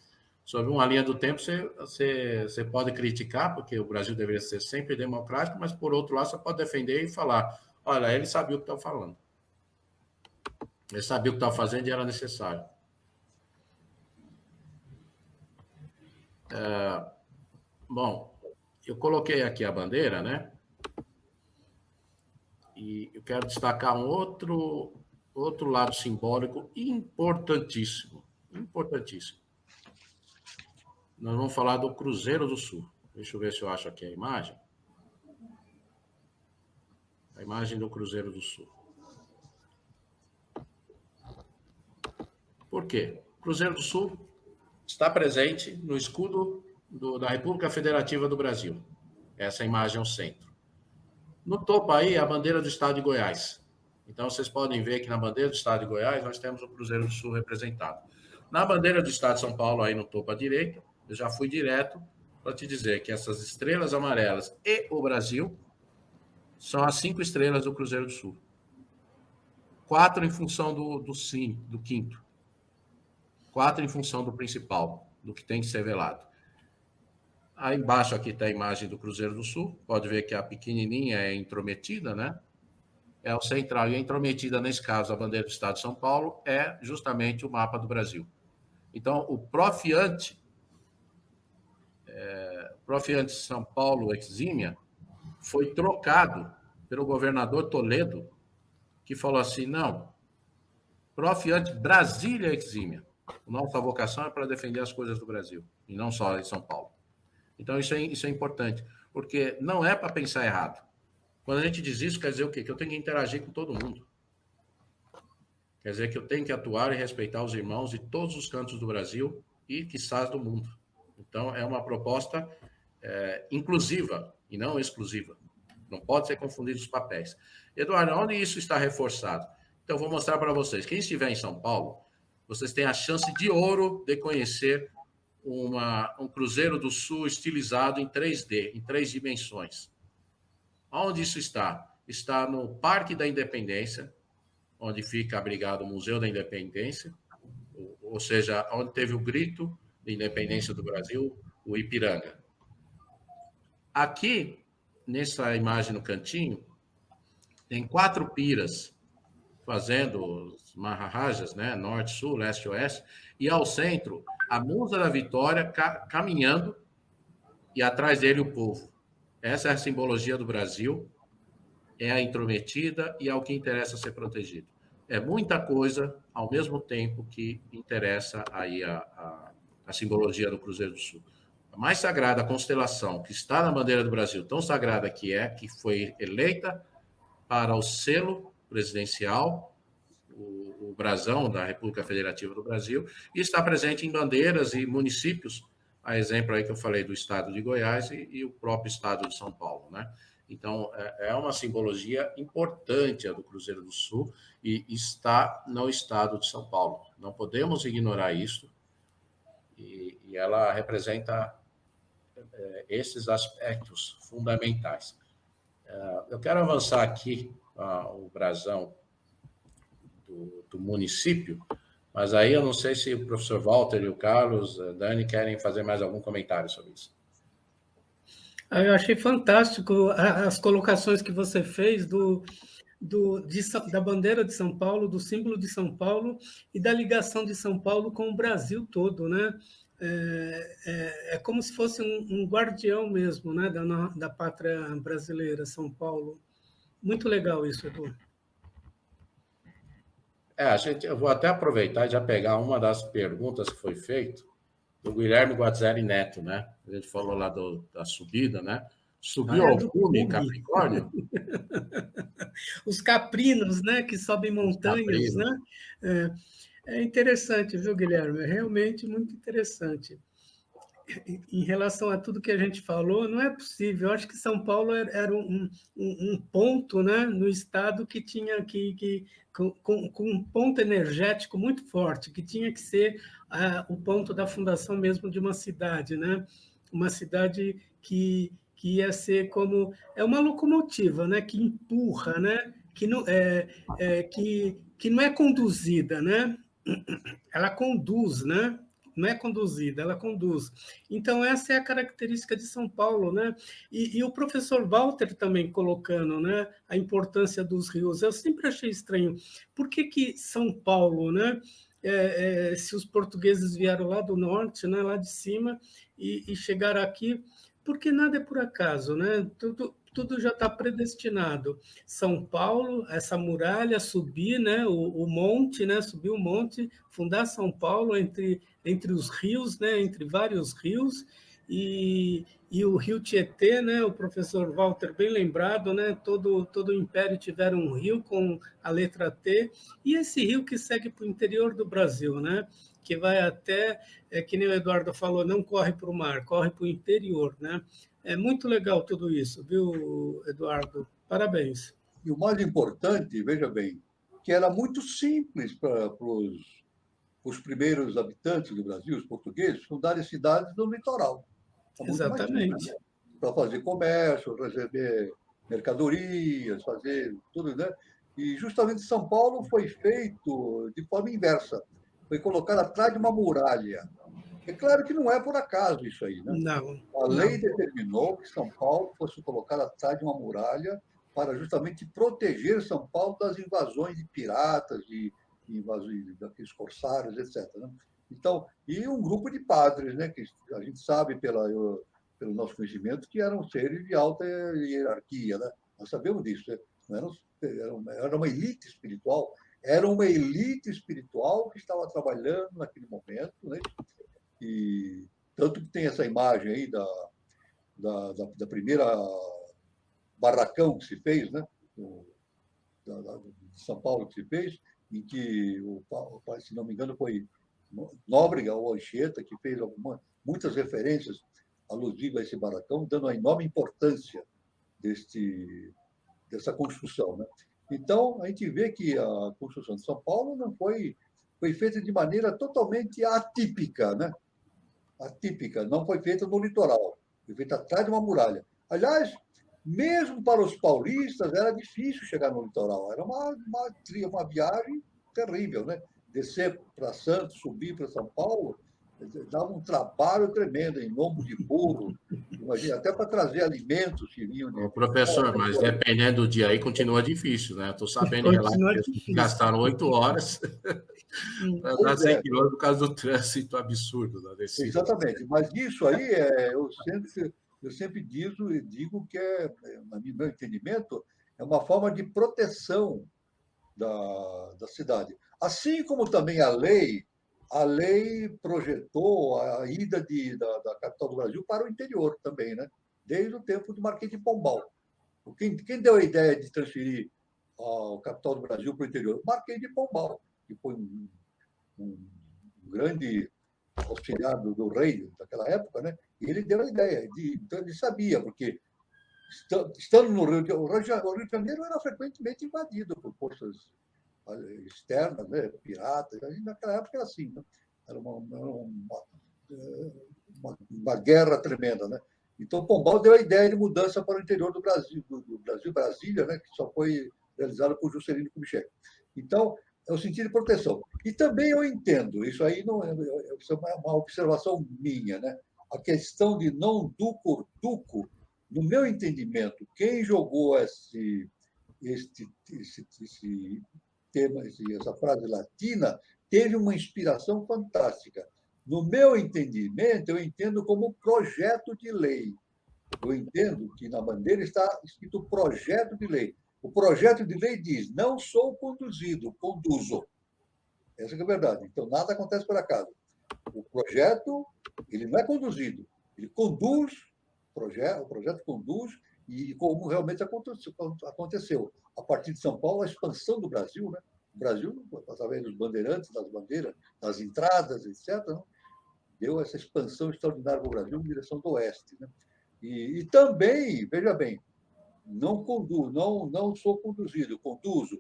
Speaker 1: sobre uma linha do tempo, você pode criticar, porque o Brasil deveria ser sempre democrático, mas, por outro lado, você pode defender e falar, olha, ele sabia o que estava falando. Ele sabia o que estava fazendo e era necessário. Bom, eu coloquei aqui a bandeira, né? E eu quero destacar um outro lado simbólico importantíssimo. Importantíssimo. Nós vamos falar do Cruzeiro do Sul. Deixa eu ver se eu acho aqui a imagem. A imagem do Cruzeiro do Sul. Por quê? O Cruzeiro do Sul está presente no escudo da República Federativa do Brasil. Essa imagem é o centro. No topo aí, a bandeira do estado de Goiás. Então, vocês podem ver que na bandeira do estado de Goiás, nós temos o Cruzeiro do Sul representado. Na bandeira do estado de São Paulo, aí no topo à direita, eu já fui direto para te dizer que essas estrelas amarelas e o Brasil são as 5 estrelas do Cruzeiro do Sul. 4 em função do quinto. 4 em função do principal, do que tem que ser velado. Aí embaixo aqui está a imagem do Cruzeiro do Sul. Pode ver que a pequenininha é intrometida, né? É o central. E a intrometida, nesse caso, a bandeira do estado de São Paulo, é justamente o mapa do Brasil. Então, o Profiante São Paulo Exímia foi trocado pelo governador Toledo, que falou assim, não, Profiante Brasília Exímia. Nossa vocação é para defender as coisas do Brasil, e não só em São Paulo. Então, isso é importante, porque não é para pensar errado. Quando a gente diz isso, quer dizer o quê? Que eu tenho que interagir com todo mundo. Quer dizer que eu tenho que atuar e respeitar os irmãos de todos os cantos do Brasil e, quiçás, do mundo. Então, é uma proposta inclusiva e não exclusiva. Não pode ser confundido os papéis. Eduardo, onde isso está reforçado? Então, eu vou mostrar para vocês. Quem estiver em São Paulo, vocês têm a chance de ouro de conhecer um Cruzeiro do Sul estilizado em 3D, em 3 dimensões. Onde isso está? Está no Parque da Independência, onde fica abrigado o Museu da Independência, ou seja, onde teve o grito independência do Brasil, o Ipiranga. Aqui, nessa imagem no cantinho, tem 4 piras fazendo os Maharajas, né? Norte, Sul, Leste, Oeste, e ao centro, a Musa da Vitória caminhando e atrás dele o povo. Essa é a simbologia do Brasil, é a intrometida e é o que interessa ser protegido. É muita coisa ao mesmo tempo que interessa aí a simbologia do Cruzeiro do Sul. A mais sagrada constelação que está na bandeira do Brasil, tão sagrada que foi eleita para o selo presidencial, o brasão da República Federativa do Brasil, e está presente em bandeiras e municípios, a exemplo aí que eu falei do estado de Goiás e o próprio estado de São Paulo, né? Então, é uma simbologia importante a do Cruzeiro do Sul e está no estado de São Paulo. Não podemos ignorar isso e ela representa esses aspectos fundamentais. Eu quero avançar aqui o brasão do município, mas aí eu não sei se o professor Walter e o Carlos, a Dani, querem fazer mais algum comentário sobre isso.
Speaker 2: Eu achei fantástico as colocações que você fez da bandeira de São Paulo, do símbolo de São Paulo e da ligação de São Paulo com o Brasil todo, né? É como se fosse um guardião mesmo, né, da pátria brasileira, São Paulo. Muito legal isso, Edu.
Speaker 1: Eu vou até aproveitar e já pegar uma das perguntas que foi feita do Guilherme Guazzeri Neto, né? A gente falou lá da subida, né? Subiu ao cume, Capricórnio?
Speaker 2: Os caprinos, né? Que sobem montanhas, né? É interessante, viu, Guilherme? É realmente muito interessante. Em relação a tudo que a gente falou, não é possível. Eu acho que São Paulo era um ponto, né, no estado que tinha com um ponto energético muito forte, que tinha que ser o ponto da fundação mesmo de uma cidade, né? Uma cidade que ia ser como uma locomotiva, né, que empurra, né, que não é conduzida, né? Ela conduz, né? Não é conduzida, ela conduz. Então, essa é a característica de São Paulo, né? E o professor Walter também colocando, né, a importância dos rios. Eu sempre achei estranho. Por que São Paulo, né? Se os portugueses vieram lá do norte, né, lá de cima, e chegaram aqui, porque nada é por acaso, né? Tudo já está predestinado. São Paulo, essa muralha, subir, né, o monte, né, subir o monte, fundar São Paulo entre os rios, né, entre vários rios, e o rio Tietê, né, o professor Walter bem lembrado, né, todo o império tiveram um rio com a letra T, e esse rio que segue para o interior do Brasil, né, que vai até, que nem o Eduardo falou, não corre para o mar, corre para o interior, né? É muito legal tudo isso, viu, Eduardo? Parabéns.
Speaker 3: E o mais importante, veja bem, que era muito simples para os primeiros habitantes do Brasil, os portugueses, fundarem cidades no litoral.
Speaker 2: Exatamente.
Speaker 3: Para fazer comércio, receber mercadorias, fazer tudo, né? E justamente São Paulo foi feito de forma inversa. Foi colocado atrás de uma muralha. É claro que não é por acaso isso aí, né?
Speaker 2: Não.
Speaker 3: A lei determinou que São Paulo fosse colocado atrás de uma muralha para justamente proteger São Paulo das invasões de piratas, de invasões daqueles corsários, etc. Né? Então, e um grupo de padres, né, que a gente sabe pelo nosso conhecimento que eram seres de alta hierarquia, né? Nós sabemos disso. Né? Era uma elite espiritual. Era uma elite espiritual que estava trabalhando naquele momento, né? E tanto que tem essa imagem aí da primeira barracão que se fez, né? De São Paulo que se fez, em que, se não me engano, foi Nóbrega ou Anchieta que fez muitas referências alusivas a esse barracão, dando a enorme importância dessa construção, né? Então, a gente vê que a construção de São Paulo não foi feita de maneira totalmente atípica, né? Atípica, não foi feita no litoral, foi feita atrás de uma muralha. Aliás, mesmo para os paulistas, era difícil chegar no litoral, era uma viagem terrível, né? Descer para Santos, subir para São Paulo, Dava um trabalho tremendo em lombo de burro, imagina, até para trazer alimentos que vinham de...
Speaker 1: Professor, mas dependendo do dia aí, continua difícil, né? Estou sabendo em relatos que gastaram 8 horas para dar 100 quilômetros por causa do trânsito absurdo da descida.
Speaker 3: Exatamente, mas isso aí, eu sempre digo que, no meu entendimento, é uma forma de proteção da cidade. Assim como também a lei projetou a ida da capital do Brasil para o interior também, né? Desde o tempo do Marquês de Pombal. Quem deu a ideia de transferir a capital do Brasil para o interior? O Marquês de Pombal, que foi um grande auxiliar do rei daquela época, né? E ele deu a ideia, então ele sabia, porque estando no Rio de Janeiro era frequentemente invadido por forças externas, né? Piratas, naquela época era assim, né? Era uma guerra tremenda, né? Então Pombal deu a ideia de mudança para o interior do Brasil, Brasília, né? Que só foi realizada por Juscelino Kubitschek. Então é o sentido de proteção. E também eu entendo, isso aí não é uma observação minha, né? A questão de não ducor duco, no meu entendimento, quem jogou esse tema, essa frase latina, teve uma inspiração fantástica. No meu entendimento, eu entendo como projeto de lei. Eu entendo que na bandeira está escrito projeto de lei. O projeto de lei diz, não sou conduzido, conduzo. Essa é a verdade. Então, nada acontece por acaso. O projeto, ele não é conduzido, ele conduz, o projeto conduz, e como realmente aconteceu. A partir de São Paulo, a expansão do Brasil, né? O Brasil, através dos bandeirantes, das bandeiras, das entradas, etc., né? Deu essa expansão extraordinária para o Brasil em direção do oeste, né? E também, veja bem, não sou conduzido, conduzo.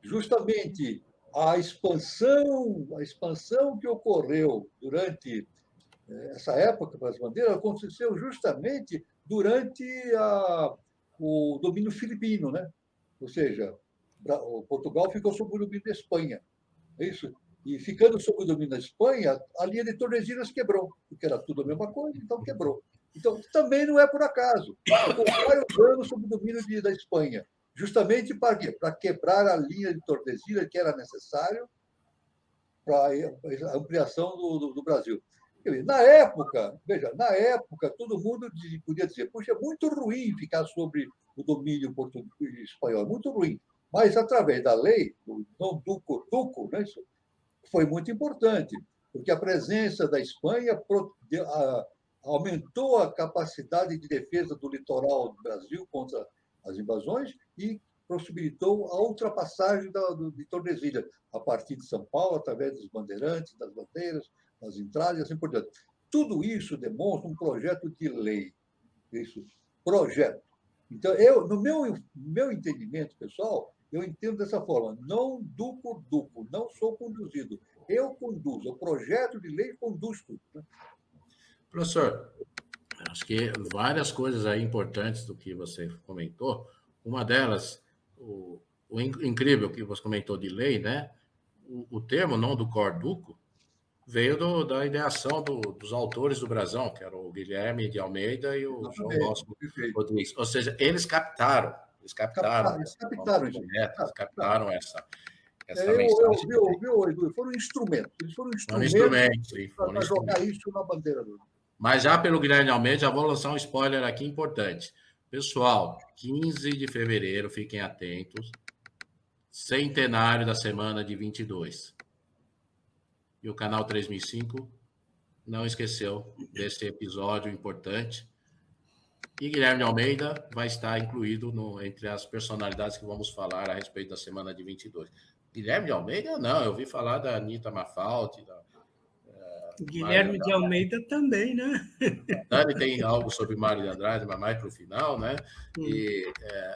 Speaker 3: Justamente a expansão que ocorreu durante essa época para as bandeiras aconteceu justamente durante o domínio filipino, né? Ou seja, Portugal ficou sob o domínio da Espanha. É isso? E ficando sob o domínio da Espanha, a linha de Tordesilhas quebrou, porque era tudo a mesma coisa, então quebrou. Então, também não é por acaso. Ficou vários anos sob o domínio da Espanha, justamente para quê? Para quebrar a linha de Tordesilhas, que era necessário para a ampliação do Brasil. Na época, todo mundo podia dizer, puxa, é muito ruim ficar sobre o domínio português e espanhol, muito ruim. Mas, através da lei, do não duco, né, isso foi muito importante, porque a presença da Espanha aumentou a capacidade de defesa do litoral do Brasil contra as invasões e possibilitou a ultrapassagem de Tordesilhas, a partir de São Paulo, através dos bandeirantes, das bandeiras, das entradas e assim por diante. Tudo isso demonstra um projeto de lei. Isso, projeto. Então, no meu entendimento, pessoal, eu entendo dessa forma, não duco, não sou conduzido, eu conduzo. O projeto de lei conduz tudo. Né?
Speaker 1: Professor, acho que várias coisas aí importantes do que você comentou. Uma delas, o incrível que você comentou de lei, né? O termo não do corduco veio da ideação dos autores do Brasão, que eram o Guilherme de Almeida e o João Bosco Rodrigues. Ou seja, eles captaram essa mensagem.
Speaker 3: Edu, foram instrumentos. Eles foram instrumentos para jogar isso na bandeira.
Speaker 1: Mas já pelo Guilherme de Almeida, já vou lançar um spoiler aqui importante. Pessoal, 15 de fevereiro, fiquem atentos, centenário da semana de 22. E o canal 3005 não esqueceu desse episódio importante. E Guilherme de Almeida vai estar incluído entre as personalidades que vamos falar a respeito da semana de 22. Guilherme de Almeida, não, eu ouvi falar da Anitta Mafaldi.
Speaker 2: Guilherme de Almeida também, né?
Speaker 1: Dani tem algo sobre Mário de Andrade, mas mais para o final, né? E,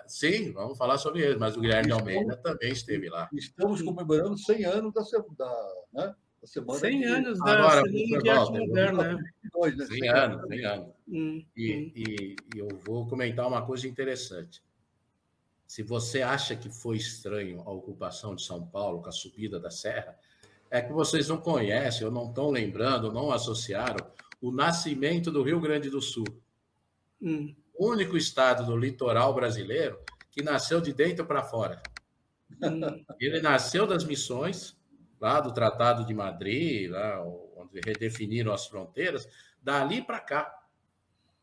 Speaker 1: sim, vamos falar sobre ele, mas o Guilherme de Almeida também esteve lá.
Speaker 3: Estamos comemorando 100 anos da semana.
Speaker 2: 100 anos da Semana de Arte Moderna.
Speaker 1: 100 anos. E eu vou comentar uma coisa interessante. Se você acha que foi estranho a ocupação de São Paulo com a subida da Serra, é que vocês não conhecem, ou não estão lembrando, não associaram o nascimento do Rio Grande do Sul. O único estado do litoral brasileiro que nasceu de dentro para fora. Ele nasceu das missões, lá do Tratado de Madrid, lá onde redefiniram as fronteiras, dali para cá.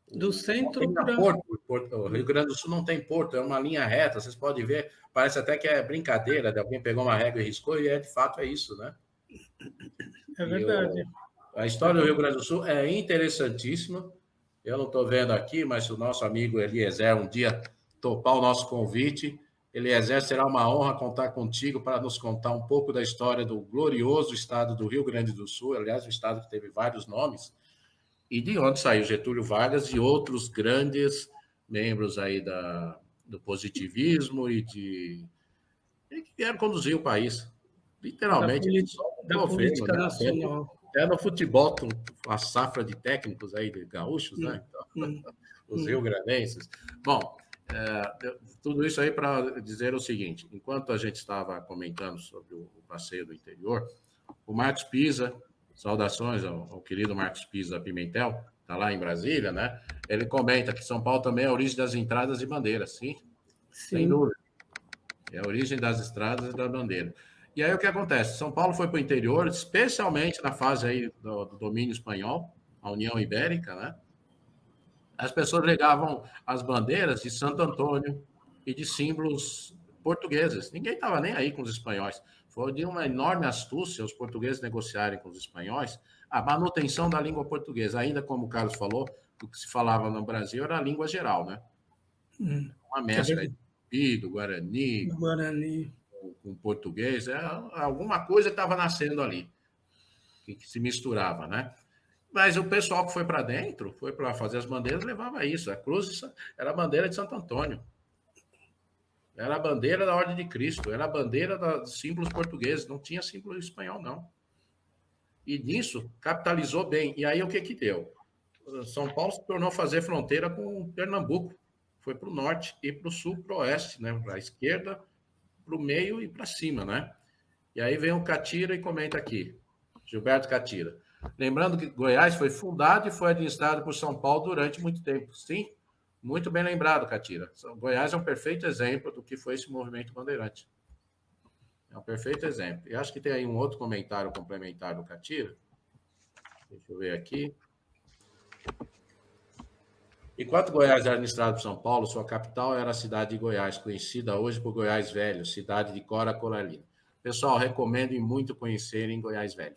Speaker 2: Do centro para...
Speaker 1: O Rio Grande do Sul não tem porto, é uma linha reta, vocês podem ver, parece até que é brincadeira, de alguém pegou uma régua e riscou, e de fato é isso, né?
Speaker 2: É verdade.
Speaker 1: A história do Rio Grande do Sul é interessantíssima. Eu não estou vendo aqui, mas se o nosso amigo Eliezer um dia topar o nosso convite, Eliezer, será uma honra contar contigo para nos contar um pouco da história do glorioso estado do Rio Grande do Sul, aliás, um estado que teve vários nomes, e de onde saiu Getúlio Vargas e outros grandes membros aí do positivismo e que vieram conduzir o país, literalmente.
Speaker 2: Da política nacional.
Speaker 1: É no futebol, a safra de técnicos aí, de gaúchos, né? Então, os rio-grandenses. Bom, tudo isso aí para dizer o seguinte, enquanto a gente estava comentando sobre o passeio do interior, o Marcos Pisa, saudações ao querido Marcos Pisa Pimentel, está lá em Brasília, né? Ele comenta que São Paulo também é a origem das entradas e bandeiras, sim? Sem dúvida. É a origem das estradas e da bandeira. E aí o que acontece? São Paulo foi para o interior, especialmente na fase aí do domínio espanhol, a União Ibérica, né? As pessoas levavam as bandeiras de Santo Antônio e de símbolos portugueses. Ninguém estava nem aí com os espanhóis. Foi de uma enorme astúcia os portugueses negociarem com os espanhóis a manutenção da língua portuguesa. Ainda como o Carlos falou, o que se falava no Brasil era a língua geral, né? Uma mescla do Guarani com português, alguma coisa que estava nascendo ali, que se misturava, né? Mas o pessoal que foi para dentro, foi para fazer as bandeiras, levava isso. A cruz era a bandeira de Santo Antônio. Era a bandeira da Ordem de Cristo, era a bandeira dos símbolos portugueses, não tinha símbolo espanhol, não. E nisso, capitalizou bem. E aí, o que deu? São Paulo se tornou fazer fronteira com Pernambuco. Foi para o norte e para o sul, para o oeste, né? Para a esquerda, para o meio e para cima, né? E aí vem o Catira e comenta aqui, Gilberto Catira. Lembrando que Goiás foi fundado e foi administrado por São Paulo durante muito tempo. Sim, muito bem lembrado, Catira. Goiás é um perfeito exemplo do que foi esse movimento bandeirante. É um perfeito exemplo. E acho que tem aí um outro comentário complementar do Catira. Deixa eu ver aqui. Enquanto Goiás era administrado por São Paulo, sua capital era a cidade de Goiás, conhecida hoje por Goiás Velho, cidade de Cora Coralina. Pessoal, recomendo e muito conhecerem Goiás Velho.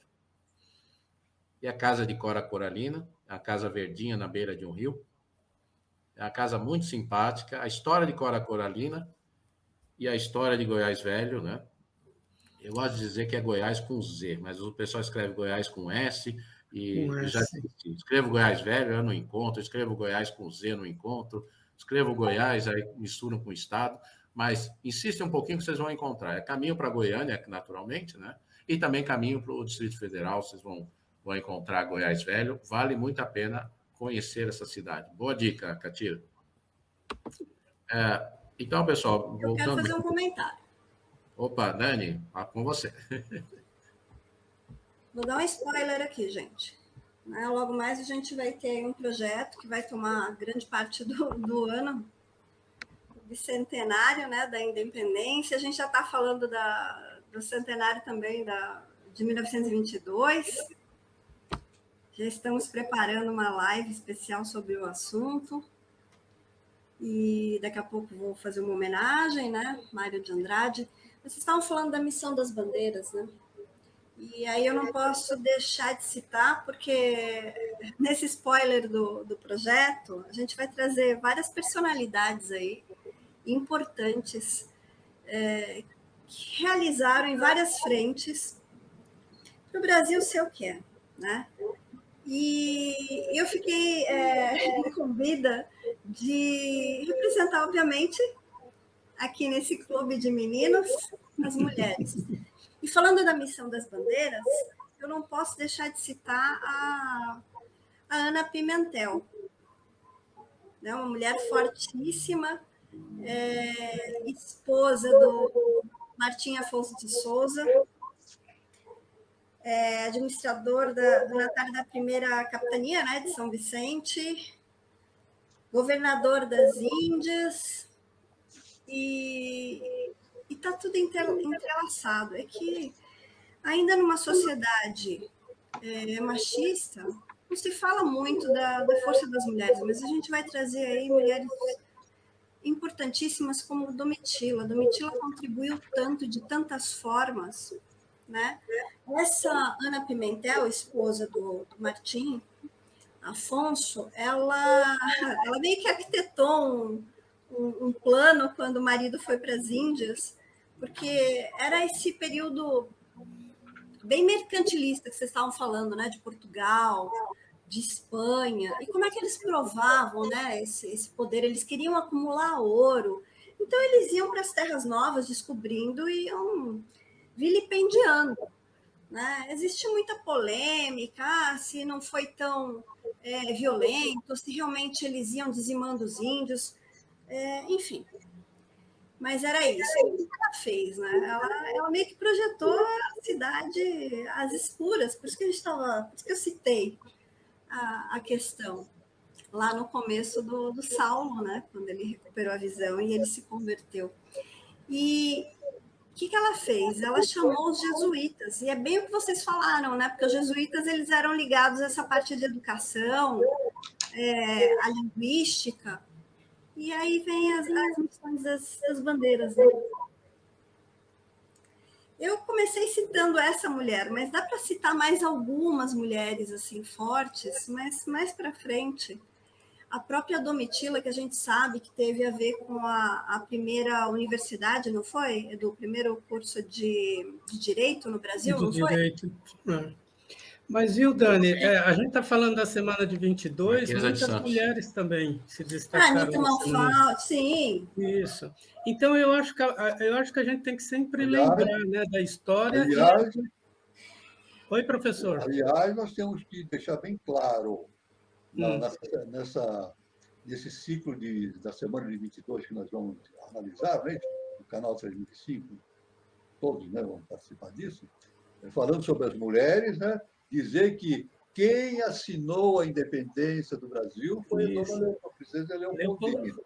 Speaker 1: E a casa de Cora Coralina, a casa verdinha na beira de um rio. É uma casa muito simpática. A história de Cora Coralina e a história de Goiás Velho, né? Eu gosto de dizer que é Goiás com Z, mas o pessoal escreve Goiás com S, e eu já escrevo Goiás Velho, eu não encontro, escrevo Goiás com Z, não encontro, escrevo Goiás, aí misturam com o Estado, mas insistem um pouquinho que vocês vão encontrar. É caminho para Goiânia, naturalmente, né? E também caminho para o Distrito Federal, vocês vão encontrar Goiás Velho. Vale muito a pena conhecer essa cidade. Boa dica, Catira. Então, pessoal, voltando...
Speaker 4: Eu quero fazer um comentário.
Speaker 1: Opa, Dani, com você.
Speaker 4: Vou dar um spoiler aqui, gente. Logo mais a gente vai ter um projeto que vai tomar grande parte do ano, o bicentenário, né, da independência. A gente já está falando do centenário também de 1922. Já estamos preparando uma live especial sobre o assunto. E daqui a pouco vou fazer uma homenagem, né? Mário de Andrade. Vocês estavam falando da missão das bandeiras, né? E aí eu não posso deixar de citar, porque nesse spoiler do projeto, a gente vai trazer várias personalidades aí importantes que realizaram em várias frentes para o Brasil ser o que é, né? E eu fiquei incumbida de representar, obviamente, aqui nesse clube de meninos, as mulheres. E falando da missão das bandeiras, eu não posso deixar de citar a Ana Pimentel, né? Uma mulher fortíssima, esposa do Martim Afonso de Souza, administrador donatário da primeira capitania, né, de São Vicente, governador das Índias, e está tudo entrelaçado. É que ainda numa sociedade machista, não se fala muito da força das mulheres, mas a gente vai trazer aí mulheres importantíssimas como Domitila. Domitila contribuiu tanto, de tantas formas, né? Essa Ana Pimentel, esposa do Martim Afonso, ela meio que arquitetou um plano quando o marido foi para as Índias, porque era esse período bem mercantilista que vocês estavam falando, né, de Portugal, de Espanha, e como é que eles provavam, né, esse poder? Eles queriam acumular ouro, então eles iam para as terras novas, descobrindo e iam vilipendiando, né? Existe muita polêmica, se não foi tão violento, se realmente eles iam dizimando os índios, enfim. Mas era isso. O que ela fez, né? Ela meio que projetou a cidade às escuras, por isso que por isso que eu citei a questão lá no começo do Saulo, né? Quando ele recuperou a visão e ele se converteu. E o que ela fez? Ela chamou os jesuítas, e é bem o que vocês falaram, né? Porque os jesuítas eles eram ligados a essa parte de educação, a linguística, e aí vem as missões das bandeiras, né? Eu comecei citando essa mulher, mas dá para citar mais algumas mulheres assim fortes, mas mais para frente. A própria Domitila, que a gente sabe que teve a ver com a primeira universidade, não foi? Do primeiro curso de Direito no Brasil, não foi?
Speaker 2: Direito. Mas, viu, Dani, a gente está falando da semana de 22, muitas mulheres também se destacaram.
Speaker 4: Anitta Malfatti, sim.
Speaker 2: Isso. Então, eu acho que a gente tem que sempre lembrar, né, da história.
Speaker 3: Aliás,
Speaker 2: Oi, professor.
Speaker 3: Aliás, nós temos que deixar bem claro, nesse ciclo da semana de 22 que nós vamos analisar, né, no canal 305, todos, né, vão participar disso, falando sobre as mulheres, né, dizer que quem assinou a independência do Brasil foi a dona Princesa Leopoldina.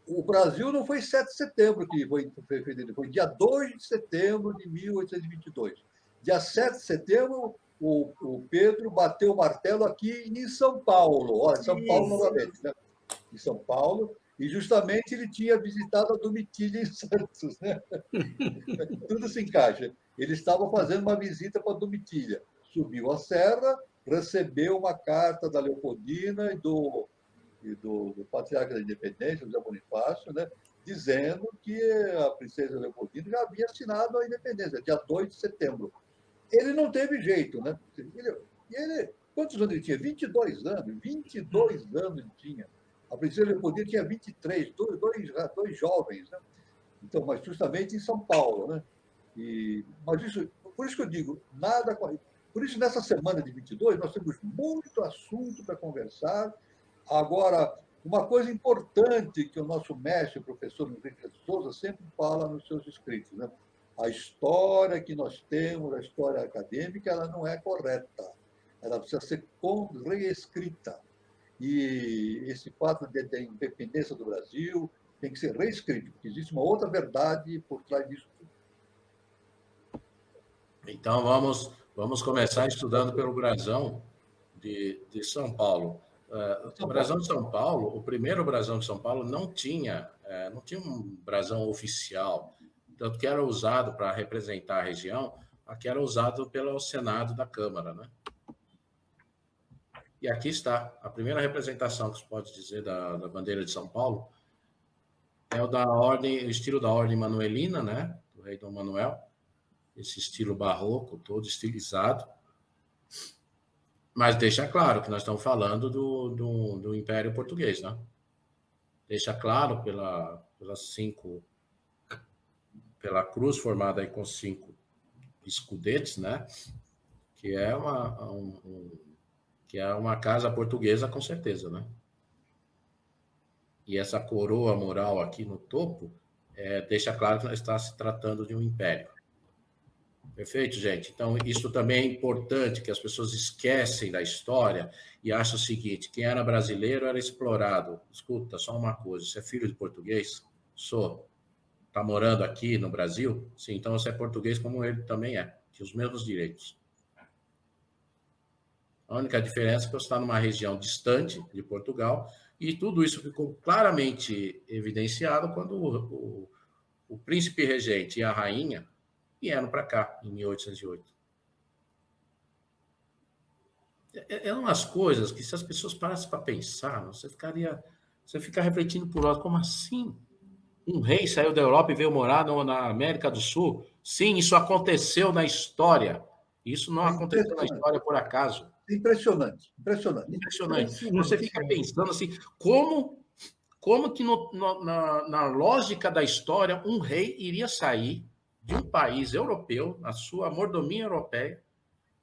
Speaker 3: O Brasil não foi 7 de setembro que foi feito, foi dia 2 de setembro de 1822. Dia 7 de setembro, o Pedro bateu o martelo aqui em São Paulo. Olha, São Paulo novamente, né? Em São Paulo. E justamente ele tinha visitado a Domitila em Santos, né? Tudo se encaixa. Ele estava fazendo uma visita para a Domitila. Subiu a serra, recebeu uma carta da Leopoldina e do Patriarca da Independência, José Bonifácio, né? Dizendo que a princesa Leopoldina já havia assinado a independência, dia 2 de setembro. Ele não teve jeito, né? Quantos anos ele tinha? 22 anos. 22 anos ele tinha. A princesa Leopoldina tinha 23, dois jovens, né? Então, mas justamente em São Paulo, né? Por isso que eu digo, por isso nessa semana de 22 nós temos muito assunto para conversar. Agora, uma coisa importante que o nosso mestre, o professor Henrique de Souza, sempre fala nos seus escritos, né? A história que nós temos, a história acadêmica, ela não é correta. Ela precisa ser reescrita. E esse fato da independência do Brasil tem que ser reescrito, porque existe uma outra verdade por trás disso tudo.
Speaker 1: Então, vamos começar estudando pelo brasão de São Paulo. O brasão de São Paulo, o primeiro brasão de São Paulo não tinha um brasão oficial, tanto que era usado para representar a região, aqui era usado pelo Senado da Câmara, né? E aqui está, a primeira representação que se pode dizer da bandeira de São Paulo é o estilo da Ordem Manuelina, né? Do rei Dom Manuel, esse estilo barroco, todo estilizado. Mas deixa claro que nós estamos falando do Império Português, né? Deixa claro pela cruz formada aí com 5 escudetes, né? Que é uma casa portuguesa, com certeza, né? E essa coroa mural aqui no topo deixa claro que nós está se tratando de um império. Perfeito, gente. Então, isso também é importante, que as pessoas esquecem da história e acham o seguinte: quem era brasileiro era explorado. Escuta, só uma coisa, você é filho de português? Sou. Está morando aqui no Brasil? Sim, então você é português como ele também é. Tinha os mesmos direitos. A única diferença é que você está numa região distante de Portugal e tudo isso ficou claramente evidenciado quando o príncipe regente e a rainha vieram para cá, em 1808. É umas coisas que, se as pessoas parassem para pensar, você fica refletindo por lado, como assim? Um rei saiu da Europa e veio morar na América do Sul? Sim, isso aconteceu na história. Isso não aconteceu na história por acaso.
Speaker 3: Impressionante.
Speaker 1: Impressionante. Você fica pensando assim, como que na lógica da história um rei iria sair de um país europeu, na sua mordomia europeia,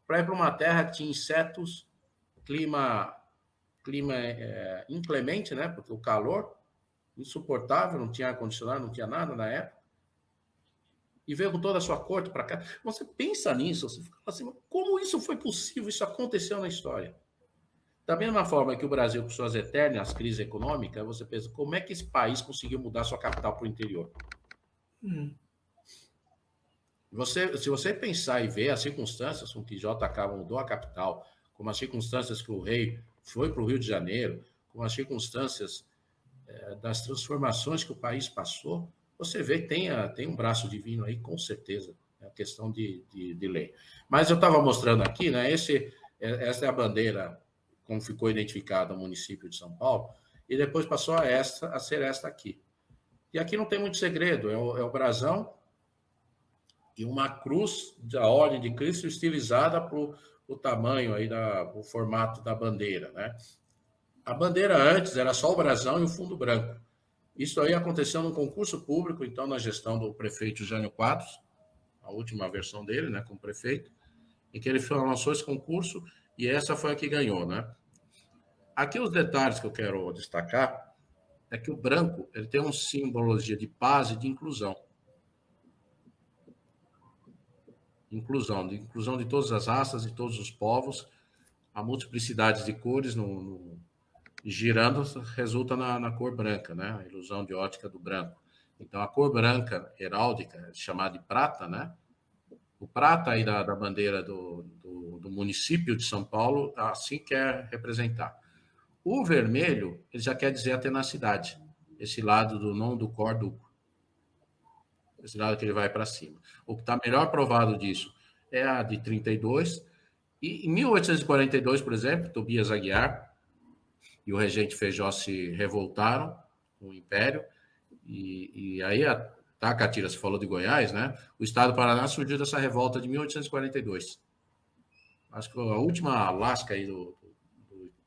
Speaker 1: para ir para uma terra que tinha insetos, clima inclemente, né? Porque o calor insuportável, não tinha ar-condicionado, não tinha nada na época, e veio com toda a sua corte para cá. Você pensa nisso, você fala assim, como isso foi possível? Isso aconteceu na história. Da mesma forma que o Brasil, com suas eternas crises econômicas, você pensa, como é que esse país conseguiu mudar sua capital para o interior? Se você pensar e ver as circunstâncias com que JK mudou a capital, como as circunstâncias que o rei foi para o Rio de Janeiro, como as circunstâncias das transformações que o país passou, você vê que tem um braço divino aí, com certeza. É questão de lei. Mas eu estava mostrando aqui, né? Essa é a bandeira, como ficou identificada no município de São Paulo, e depois passou a ser esta aqui. E aqui não tem muito segredo, é o brasão e uma cruz da Ordem de Cristo estilizada para o tamanho aí, o formato da bandeira, né? A bandeira antes era só o brasão e o fundo branco. Isso aí aconteceu num concurso público, então, na gestão do prefeito Jânio Quadros, a última versão dele, né, como prefeito, em que ele lançou esse concurso e essa foi a que ganhou, né? Aqui os detalhes que eu quero destacar é que o branco ele tem uma simbologia de paz e de inclusão. Inclusão de todas as raças, de todos os povos, a multiplicidade de cores girando resulta na cor branca, né? A ilusão de ótica do branco. Então, a cor branca heráldica, chamada de prata, né? O prata aí da bandeira do município de São Paulo, assim quer representar. O vermelho, ele já quer dizer a tenacidade, esse lado do não do cor duplo. Esse lado que ele vai para cima. O que está melhor provado disso é a de 32. E em 1842, por exemplo, Tobias Aguiar e o regente Feijó se revoltaram no Império. E aí, tá, Catira, você falou de Goiás, né? O estado do Paraná surgiu dessa revolta de 1842. Acho que a última lasca aí do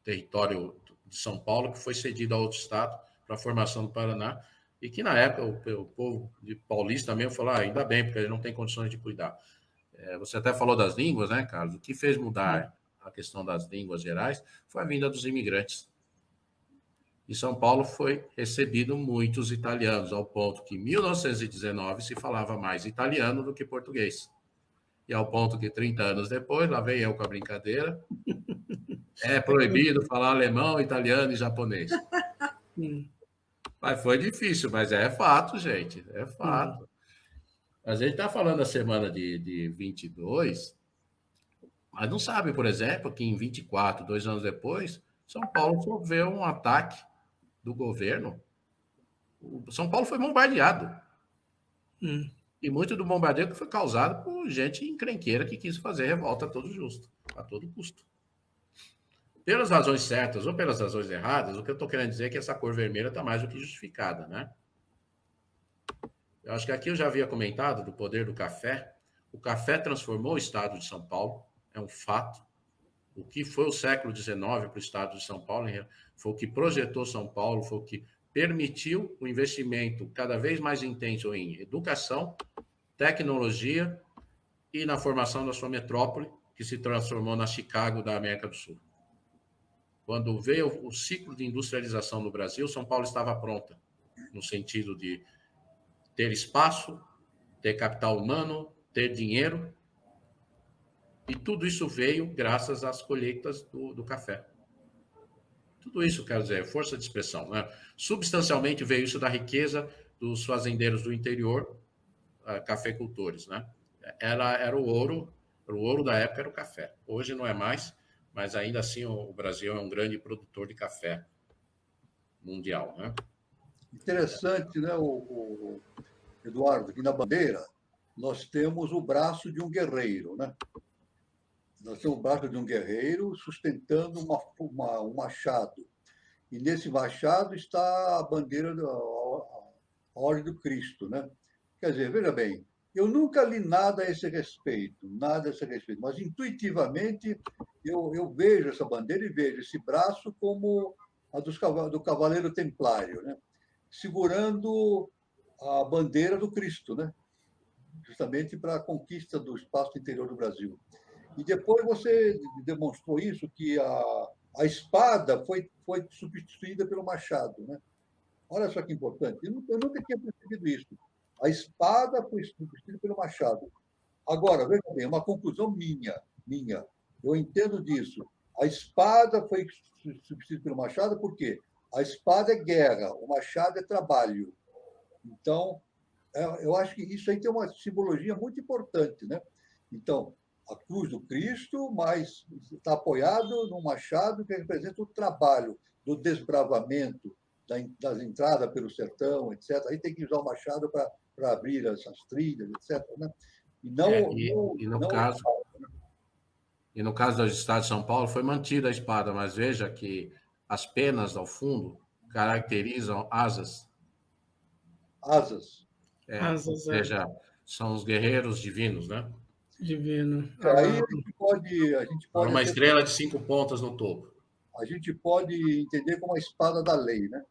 Speaker 1: território de São Paulo que foi cedida a outro estado para a formação do Paraná. E que, na época, o povo de paulista mesmo falou, ainda bem, porque ele não tem condições de cuidar. Você até falou das línguas, né, Carlos? O que fez mudar a questão das línguas gerais foi a vinda dos imigrantes. E São Paulo foi recebido muitos italianos, ao ponto que em 1919 se falava mais italiano do que português. E ao ponto que 30 anos depois, lá vem eu com a brincadeira, é proibido falar alemão, italiano e japonês. Mas foi difícil, mas é fato, gente, é fato. A gente está falando da semana de 22, mas não sabe, por exemplo, que em 24, 2 anos depois, São Paulo sofreu um ataque do governo. São Paulo foi bombardeado. E muito do bombardeio foi causado por gente encrenqueira que quis fazer revolta a todo justo, a todo custo. Pelas razões certas ou pelas razões erradas, o que eu estou querendo dizer é que essa cor vermelha está mais do que justificada, né? Eu acho que aqui eu já havia comentado do poder do café. O café transformou o estado de São Paulo, é um fato. O que foi o século XIX para o estado de São Paulo foi o que projetou São Paulo, foi o que permitiu o investimento cada vez mais intenso em educação, tecnologia e na formação da sua metrópole, que se transformou na Chicago da América do Sul. Quando veio o ciclo de industrialização no Brasil, São Paulo estava pronta, no sentido de ter espaço, ter capital humano, ter dinheiro E tudo isso veio graças às colheitas do café. Tudo isso, quer dizer, força de expressão, né? Substancialmente veio isso da riqueza dos fazendeiros do interior, cafeicultores, né? Era o ouro da época era o café. Hoje não é mais, mas ainda assim o Brasil é um grande produtor de café mundial, né?
Speaker 3: Interessante, né, o Eduardo, que na bandeira nós temos o braço de um guerreiro, né? Nós temos o braço de um guerreiro sustentando um machado. E nesse machado está a bandeira da Ordem do Cristo, né? Quer dizer, veja bem, eu nunca li nada a esse respeito, mas intuitivamente eu vejo essa bandeira e vejo esse braço como a do Cavaleiro Templário, né? Segurando a bandeira do Cristo, né? Justamente para a conquista do espaço interior do Brasil. E depois você demonstrou isso, que a espada foi substituída pelo machado, né? Olha só que importante. Eu nunca tinha percebido isso. A espada foi substituída pelo machado. Agora, veja bem, uma conclusão minha. Eu entendo disso. A espada foi substituída pelo machado porque a espada é guerra, o machado é trabalho. Então, eu acho que isso aí tem uma simbologia muito importante, né? Então, a cruz do Cristo, mas está apoiado num machado que representa o trabalho do desbravamento, das entradas pelo sertão, etc. Aí tem que usar o machado para abrir essas trilhas, etc. Né?
Speaker 1: E no caso do estado de São Paulo, foi mantida a espada, mas veja que as penas ao fundo caracterizam asas.
Speaker 2: Asas,
Speaker 1: ou seja, são os guerreiros divinos, né?
Speaker 2: Divino.
Speaker 3: Aí a gente pode
Speaker 1: uma estrela de 5 pontas no topo.
Speaker 3: A gente pode entender como a espada da lei, né?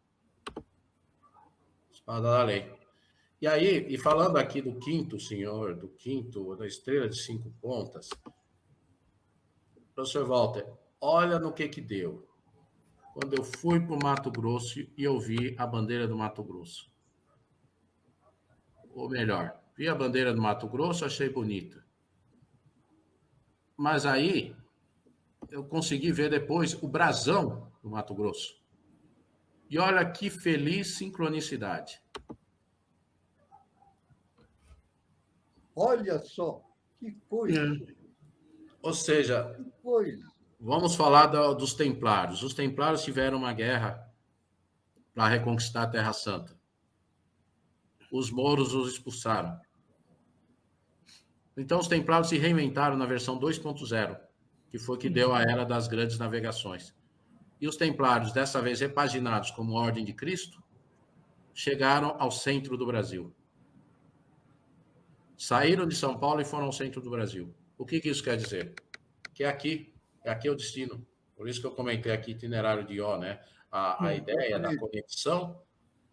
Speaker 1: Espada da lei. E aí, e falando aqui do quinto senhor, da estrela de 5 pontas, professor Walter, olha no que deu. Quando eu fui para o Mato Grosso e eu vi a bandeira do Mato Grosso. Ou melhor, vi a bandeira do Mato Grosso, achei bonita. Mas aí, eu consegui ver depois o brasão do Mato Grosso. E olha que feliz sincronicidade.
Speaker 3: Olha só, que coisa.
Speaker 1: Ou seja, vamos falar dos Templários. Os Templários tiveram uma guerra para reconquistar a Terra Santa. Os mouros os expulsaram. Então, os Templários se reinventaram na versão 2.0, que foi que deu a era das grandes navegações. E os Templários, dessa vez repaginados como Ordem de Cristo, chegaram ao centro do Brasil. Saíram de São Paulo e foram ao centro do Brasil. O que isso quer dizer? Que aqui é o destino. Por isso que eu comentei aqui itinerário de Ió, né? A ideia da conexão,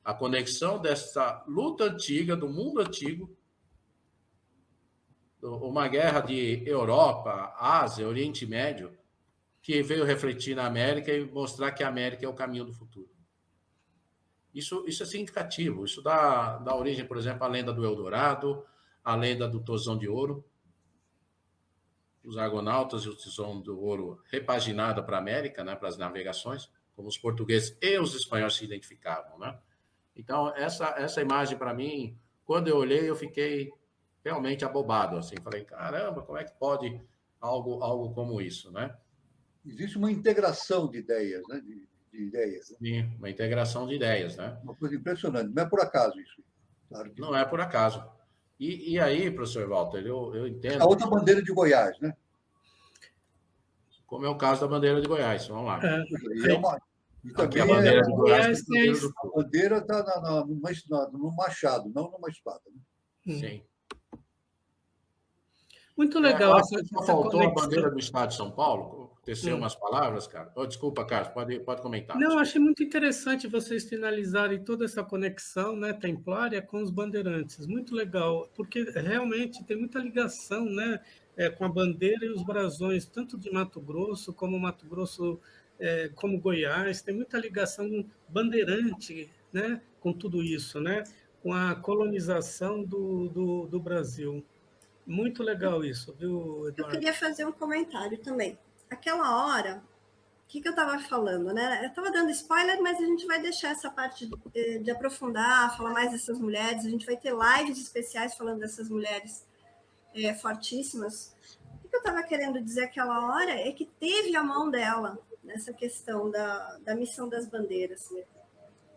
Speaker 1: a conexão dessa luta antiga, do mundo antigo, uma guerra de Europa, Ásia, Oriente Médio, que veio refletir na América e mostrar que a América é o caminho do futuro. Isso é significativo. Isso dá origem, por exemplo, à lenda do Eldorado, à lenda do Tozão de Ouro, os argonautas e o Tozão do Ouro repaginada para a América, né, para as navegações, como os portugueses e os espanhóis se identificavam, né? Então, essa imagem, para mim, quando eu olhei, eu fiquei realmente abobado, assim, falei, caramba, como é que pode algo como isso, né?
Speaker 3: Existe uma integração de ideias, né? De ideias.
Speaker 1: Sim, uma integração de ideias, né?
Speaker 3: Uma coisa impressionante, não é por acaso isso.
Speaker 1: Claro que não é por acaso. E aí, professor Walter, eu entendo...
Speaker 3: A outra bandeira de Goiás, né?
Speaker 1: Como é o caso da bandeira de Goiás, vamos lá.
Speaker 3: E também
Speaker 1: a bandeira de Goiás
Speaker 3: a bandeira está no machado, não numa espada. Né?
Speaker 1: Sim.
Speaker 2: Muito legal.
Speaker 1: Só faltou a bandeira do Estado de São Paulo, tecer umas palavras, cara. Desculpa, Carlos, pode comentar.
Speaker 2: Não, achei muito interessante vocês finalizarem toda essa conexão, né, templária com os bandeirantes. Muito legal, porque realmente tem muita ligação, né, com a bandeira e os brasões, tanto de Mato Grosso como Goiás. Tem muita ligação bandeirante, né, com tudo isso, né, com a colonização do Brasil. Muito legal isso, viu, Eduardo?
Speaker 4: Eu queria fazer um comentário também. Aquela hora, o que eu estava falando, né? Eu estava dando spoiler, mas a gente vai deixar essa parte de aprofundar, falar mais dessas mulheres. A gente vai ter lives especiais falando dessas mulheres fortíssimas. O que eu estava querendo dizer aquela hora é que teve a mão dela nessa questão da missão das bandeiras.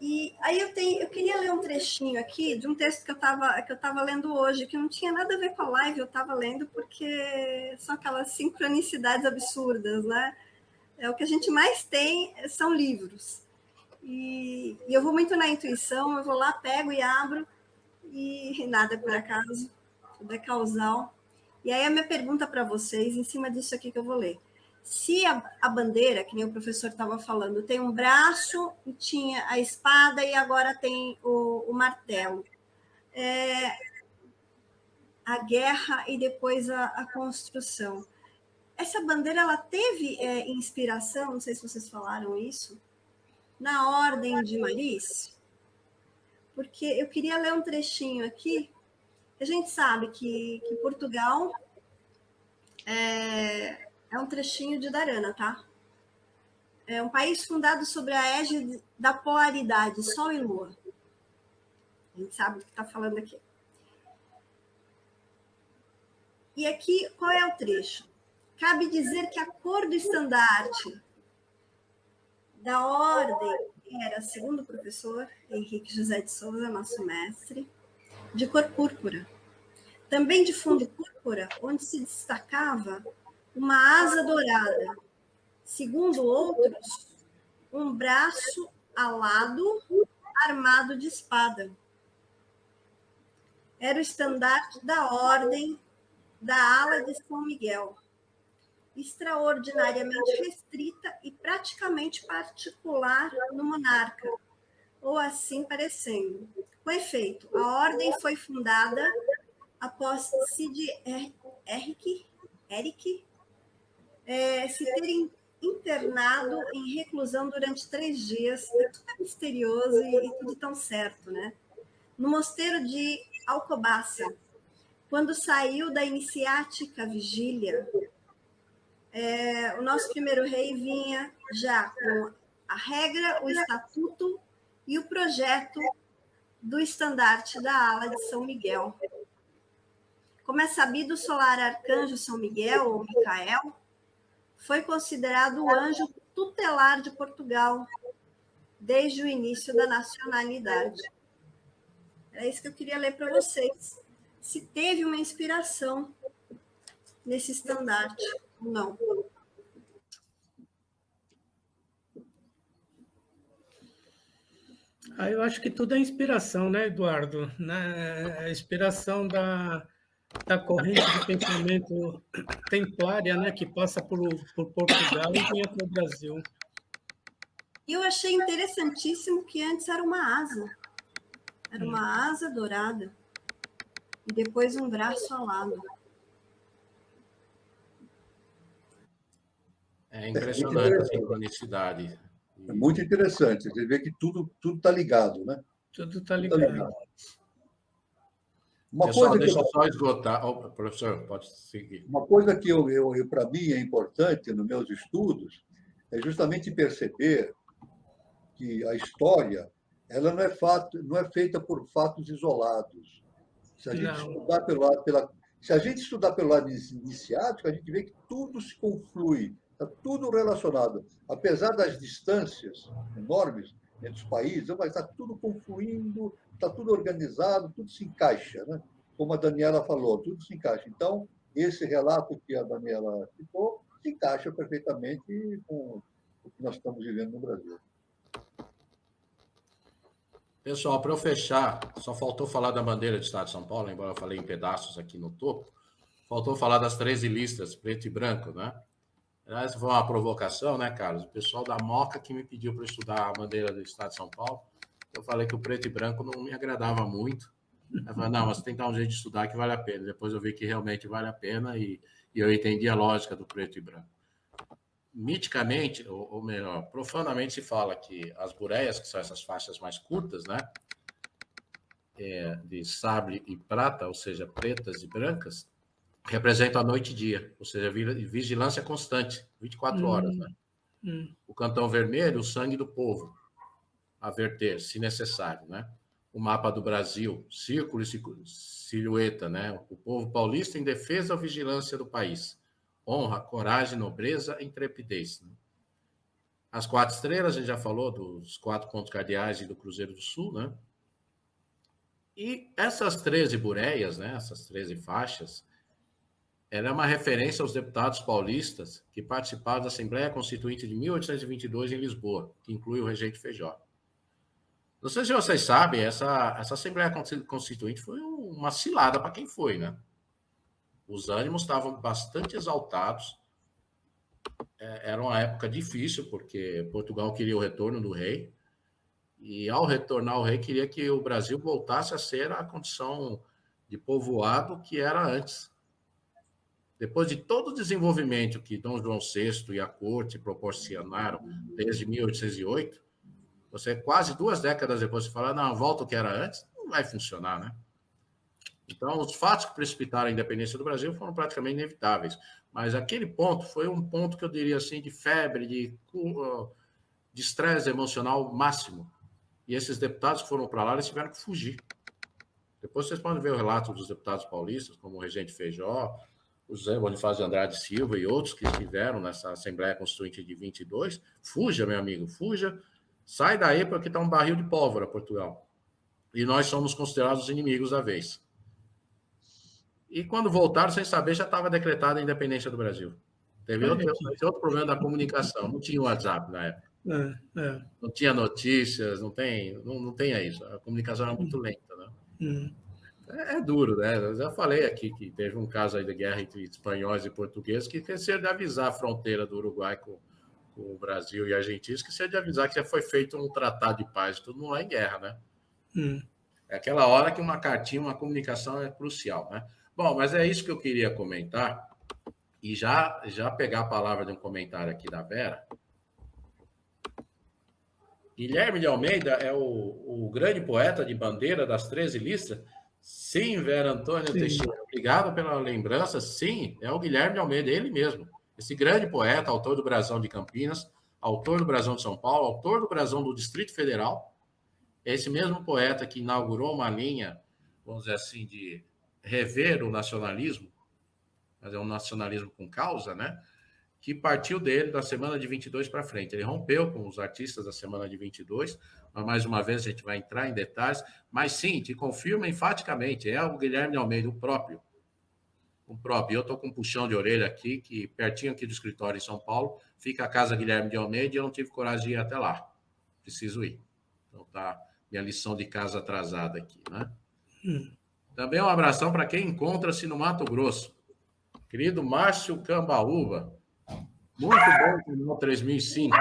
Speaker 4: E aí eu queria ler um trechinho aqui de um texto que eu estava lendo hoje, que não tinha nada a ver com a live, eu estava lendo porque são aquelas sincronicidades absurdas, né? O que a gente mais tem são livros. E eu vou muito na intuição, eu vou lá, pego e abro, e nada por acaso, tudo é causal. E aí a minha pergunta para vocês, em cima disso aqui que eu vou ler. Se a bandeira, que nem o professor estava falando, tem um braço, e tinha a espada e agora tem o martelo. A guerra e depois a construção. Essa bandeira ela teve inspiração, não sei se vocês falaram isso, na Ordem de Maris, porque eu queria ler um trechinho aqui. A gente sabe que Portugal é um trechinho de Dharana, tá? É um país fundado sobre a égide da polaridade, Sol e Lua. A gente sabe o que está falando aqui. E aqui, qual é o trecho? Cabe dizer que a cor do estandarte da ordem era, segundo o professor Henrique José de Souza, nosso mestre, de cor púrpura. Também de fundo púrpura, onde se destacava uma asa dourada. Segundo outros, um braço alado armado de espada. Era o estandarte da ordem da ala de São Miguel, extraordinariamente restrita e praticamente particular no monarca, ou assim parecendo. Com efeito, a ordem foi fundada após Cid Eric se ter internado em reclusão durante 3 dias, é tudo misterioso e tudo tão certo, né? No mosteiro de Alcobaça, quando saiu da iniciática vigília, o nosso primeiro rei vinha já com a regra, o estatuto e o projeto do estandarte da ala de São Miguel. Como é sabido, o solar arcanjo São Miguel, ou Micael, foi considerado o anjo tutelar de Portugal desde o início da nacionalidade. É isso que eu queria ler para vocês. Se teve uma inspiração nesse estandarte ou não.
Speaker 2: Eu acho que tudo é inspiração, né, Eduardo? A inspiração da corrente de pensamento templária, né, que passa por Portugal e vem para o Brasil.
Speaker 4: E eu achei interessantíssimo que antes era uma asa. Era uma asa dourada. E depois um braço alado.
Speaker 1: É impressionante a sincronicidade.
Speaker 3: É muito interessante. Você vê que tudo está ligado, né?
Speaker 2: Tudo está ligado.
Speaker 1: Pessoal, deixa eu só esgotar. Oh, professor, pode seguir.
Speaker 3: Uma coisa que para mim é importante nos meus estudos é justamente perceber que a história ela não é feita por fatos isolados. Se a gente estudar pelo lado iniciático, a gente vê que tudo se conflui, está tudo relacionado. Apesar das distâncias enormes entre os países, mas está tudo confluindo, está tudo organizado, tudo se encaixa, né? Como a Daniela falou, tudo se encaixa. Então, esse relato que a Daniela citou se encaixa perfeitamente com o que nós estamos vivendo no Brasil.
Speaker 1: Pessoal, para eu fechar, só faltou falar da bandeira do Estado de São Paulo, embora eu falei em pedaços aqui no topo, faltou falar das 13 listas, preto e branco, né? Essa foi uma provocação, né, Carlos? O pessoal da Moca que me pediu para estudar a bandeira do Estado de São Paulo. Eu falei que o preto e branco não me agradava muito. Eu falei, não, mas tem que dar um jeito de estudar que vale a pena. Depois eu vi que realmente vale a pena e eu entendi a lógica do preto e branco. Miticamente, ou melhor, profanamente se fala que as bureias, que são essas faixas mais curtas, né, de sable e prata, ou seja, pretas e brancas, representa a noite e dia, ou seja, vigilância constante, 24 horas. Né? O cantão vermelho, o sangue do povo, a verter, se necessário. Né? O mapa do Brasil, círculo e silhueta, né? O povo paulista em defesa ou vigilância do país. Honra, coragem, nobreza e intrepidez. Né? As 4 estrelas, a gente já falou dos 4 pontos cardeais e do Cruzeiro do Sul, né? E essas 13 bureias, né? Essas 13 faixas, ela é uma referência aos deputados paulistas que participaram da Assembleia Constituinte de 1822 em Lisboa, que inclui o regente Feijó. Não sei se vocês sabem, essa Assembleia Constituinte foi uma cilada para quem foi, né? Os ânimos estavam bastante exaltados. Era uma época difícil, porque Portugal queria o retorno do rei, e ao retornar o rei, queria que o Brasil voltasse a ser a condição de povoado que era antes. Depois de todo o desenvolvimento que Dom João VI e a corte proporcionaram desde 1808, você quase 2 décadas depois de falar, não, volta o que era antes, não vai funcionar, né? Então, os fatos que precipitaram a independência do Brasil foram praticamente inevitáveis. Mas aquele ponto foi um ponto que eu diria assim, de febre, de estresse emocional máximo. E esses deputados que foram para lá, eles tiveram que fugir. Depois vocês podem ver o relato dos deputados paulistas, como o regente Feijó, o José Bonifácio de Andrade Silva e outros que estiveram nessa Assembleia Constituinte de 22. Fuja, meu amigo, fuja. Sai daí porque está um barril de pólvora, Portugal. E nós somos considerados os inimigos da vez. E quando voltaram, sem saber, já estava decretada a independência do Brasil. Teve outro problema da comunicação. Não tinha WhatsApp na época. Não tinha notícias, não tem isso. A comunicação era muito lenta. Né? É duro, né? Eu já falei aqui que teve um caso aí de guerra entre espanhóis e portugueses que esqueceram de avisar a fronteira do Uruguai com o Brasil e a Argentina, esqueceram de avisar que já foi feito um tratado de paz, tudo não é em guerra, né? É aquela hora que uma cartinha, uma comunicação é crucial, né? Bom, mas é isso que eu queria comentar e já pegar a palavra de um comentário aqui da Vera. Guilherme de Almeida é o grande poeta de bandeira das 13 listas? Sim, Vera Antônia Teixeira. Obrigado pela lembrança. Sim, é o Guilherme de Almeida, ele mesmo. Esse grande poeta, autor do Brasão de Campinas, autor do Brasão de São Paulo, autor do Brasão do Distrito Federal. É esse mesmo poeta que inaugurou uma linha, vamos dizer assim, de rever o nacionalismo, mas é um nacionalismo com causa, né? Que partiu dele da semana de 22 para frente. Ele rompeu com os artistas da semana de 22, mas mais uma vez a gente vai entrar em detalhes, mas sim, te confirma enfaticamente, é o Guilherme de Almeida, o próprio. Eu estou com um puxão de orelha aqui, que pertinho aqui do escritório em São Paulo, fica a casa Guilherme de Almeida e eu não tive coragem de ir até lá. Preciso ir. Então tá minha lição de casa atrasada aqui, né? Também um abração para quem encontra-se no Mato Grosso. Querido Márcio Cambaúva, muito bom canal 3005.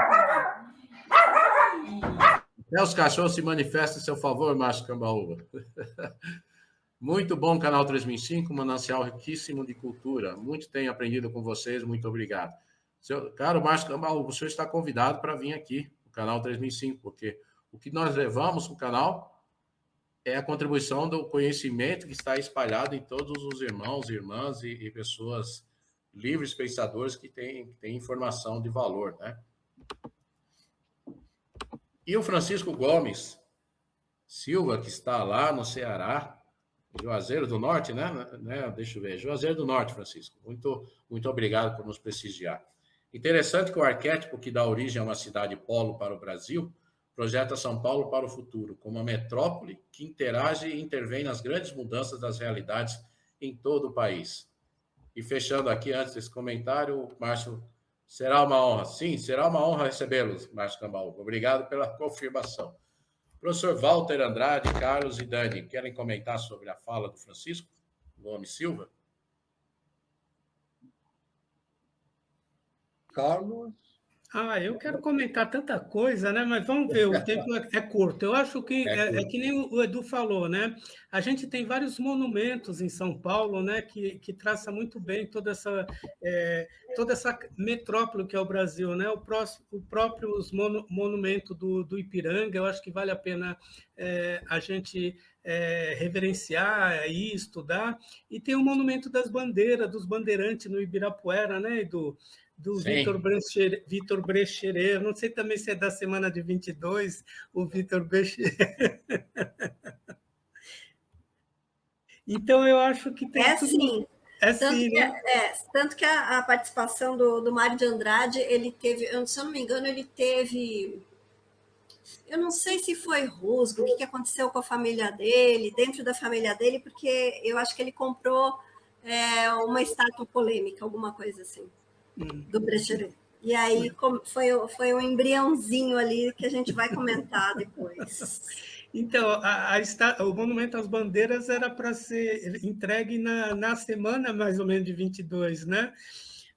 Speaker 1: Até os cachorros se manifestam em seu favor, Márcio Cambaúva. Muito bom canal 3005, manancial riquíssimo de cultura. Muito tenho aprendido com vocês, muito obrigado. Caro Márcio Cambaúva, o senhor está convidado para vir aqui no canal 3005, porque o que nós levamos no canal é a contribuição do conhecimento que está espalhado em todos os irmãos, irmãs e pessoas livres pensadores que têm informação de valor, né? E o Francisco Gomes Silva, que está lá no Ceará, Juazeiro do Norte, né? Deixa eu ver, Juazeiro do Norte, Francisco. Muito obrigado por nos prestigiar. Interessante que o arquétipo que dá origem a uma cidade polo para o Brasil projeta São Paulo para o futuro, como uma metrópole que interage e intervém nas grandes mudanças das realidades em todo o país. E fechando aqui, antes desse comentário, Márcio, será uma honra. Sim, será uma honra recebê-los, Márcio Cambaúva. Obrigado pela confirmação. Professor Walter Andrade, Carlos e Dani, querem comentar sobre a fala do Francisco Gomes Silva?
Speaker 3: Carlos?
Speaker 2: Eu quero comentar tanta coisa, né? Mas vamos ver, o tempo é curto. Eu acho que é que nem o Edu falou, né? A gente tem vários monumentos em São Paulo, né? Que traça muito bem toda essa metrópole que é o Brasil, né? O próprio monumento do Ipiranga, eu acho que vale a pena a gente reverenciar e estudar. E tem o monumento das bandeiras, dos bandeirantes no Ibirapuera, né, Edu? Do Vitor Brechereiro, não sei também se é da semana de 22, o Vitor Brechereiro. Então, eu acho que tem
Speaker 4: sim.
Speaker 2: sim, né?
Speaker 4: Tanto que a participação do Mário de Andrade, ele teve, se eu não me engano, ele teve... Eu não sei se foi rusgo, o que aconteceu com a família dele, dentro da família dele, porque eu acho que ele comprou uma estátua polêmica, alguma coisa assim. Do Brechereiro. E aí foi um embriãozinho ali que a gente vai comentar depois.
Speaker 2: Então, o Monumento às Bandeiras era para ser entregue na semana, mais ou menos, de 22, né?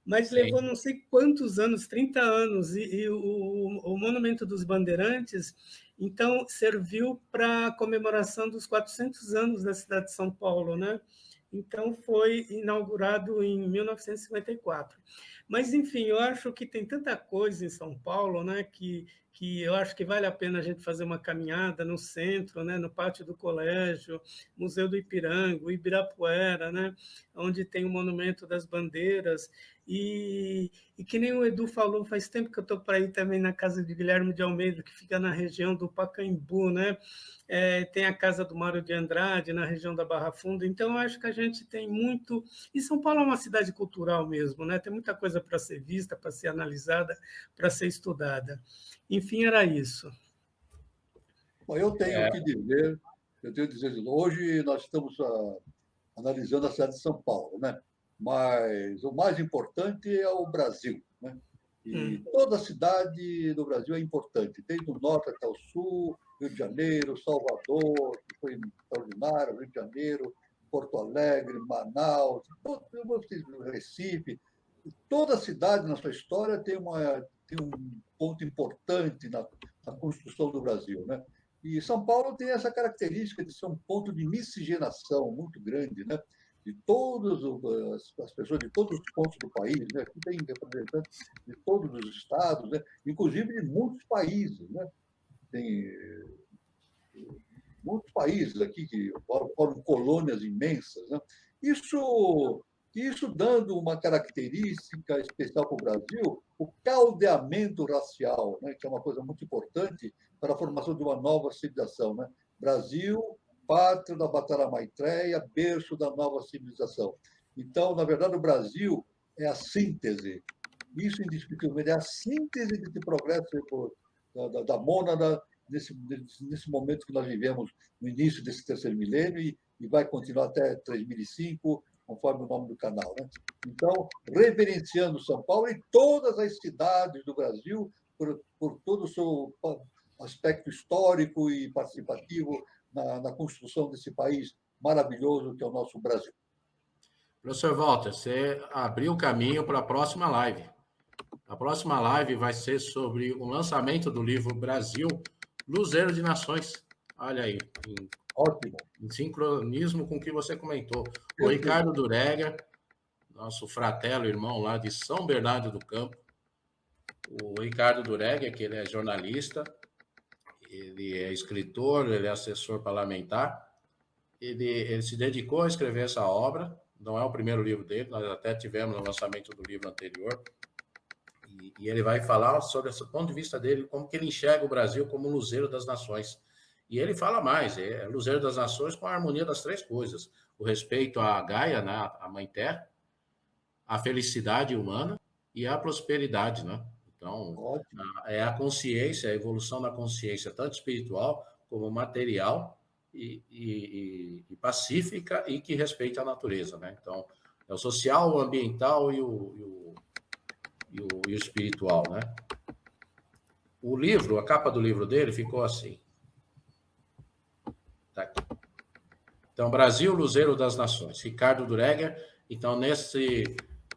Speaker 2: Mas levou não sei quantos anos, 30 anos, e o Monumento dos Bandeirantes, então, serviu para a comemoração dos 400 anos da cidade de São Paulo, né? Então, foi inaugurado em 1954. Mas, enfim, eu acho que tem tanta coisa em São Paulo, né, que eu acho que vale a pena a gente fazer uma caminhada no centro, né, no pátio do colégio, Museu do Ipiranga, o Ibirapuera, né, onde tem o Monumento das Bandeiras. E que nem o Edu falou, faz tempo que eu estou para ir também na casa de Guilherme de Almeida, que fica na região do Pacaembu, né? Tem a casa do Mário de Andrade, na região da Barra Funda. Então, eu acho que a gente tem muito... E São Paulo é uma cidade cultural mesmo, né? Tem muita coisa para ser vista, para ser analisada, para ser estudada. Enfim, era isso.
Speaker 3: Bom, eu tenho que dizer, hoje nós estamos analisando a cidade de São Paulo, né? Mas o mais importante é o Brasil, né? E toda cidade do Brasil é importante, desde o norte até o sul, Rio de Janeiro, Salvador, que foi extraordinário, Rio de Janeiro, Porto Alegre, Manaus, Recife. Toda cidade na sua história tem um ponto importante na construção do Brasil, né? E São Paulo tem essa característica de ser um ponto de miscigenação muito grande, né? De todas as pessoas de todos os pontos do país, né? Aqui tem representantes de todos os estados, né? Inclusive de muitos países, né? Tem muitos países aqui que formam colônias imensas, né? Isso dando uma característica especial para o Brasil, o caldeamento racial, né? Que é uma coisa muito importante para a formação de uma nova civilização, né? Brasil, pátria da Batalha Maitreya, berço da nova civilização. Então, na verdade, o Brasil é a síntese, isso indiscutivelmente, é a síntese desse progresso da mônada nesse momento que nós vivemos no início desse terceiro milênio e vai continuar até 3005, conforme o nome do canal, né? Então, reverenciando São Paulo e todas as cidades do Brasil por todo o seu aspecto histórico e participativo na construção desse país maravilhoso que é o nosso Brasil.
Speaker 1: Professor Walter, você abriu o caminho para a próxima live. A próxima live vai ser sobre o lançamento do livro Brasil, Luzeiro de Nações. Olha aí,
Speaker 3: ótimo,
Speaker 1: em sincronismo com o que você comentou. O Ricardo Durega, nosso fratelo irmão lá de São Bernardo do Campo, o Ricardo Durega, que ele é jornalista, ele é escritor, ele é assessor parlamentar, ele se dedicou a escrever essa obra, não é o primeiro livro dele, nós até tivemos o lançamento do livro anterior, e ele vai falar sobre esse ponto de vista dele, como que ele enxerga o Brasil como o luzeiro das nações. E ele fala mais, é luzeiro das nações com a harmonia das três coisas, o respeito à Gaia, né, a Mãe Terra, a felicidade humana e a prosperidade, né? Então, é a consciência, a evolução da consciência, tanto espiritual como material e pacífica e que respeita a natureza, né? Então, é o social, o ambiental e o espiritual, né? O livro, a capa do livro dele ficou assim. Tá aqui. Então, Brasil, Luzeiro das Nações. Ricardo Durega. Então,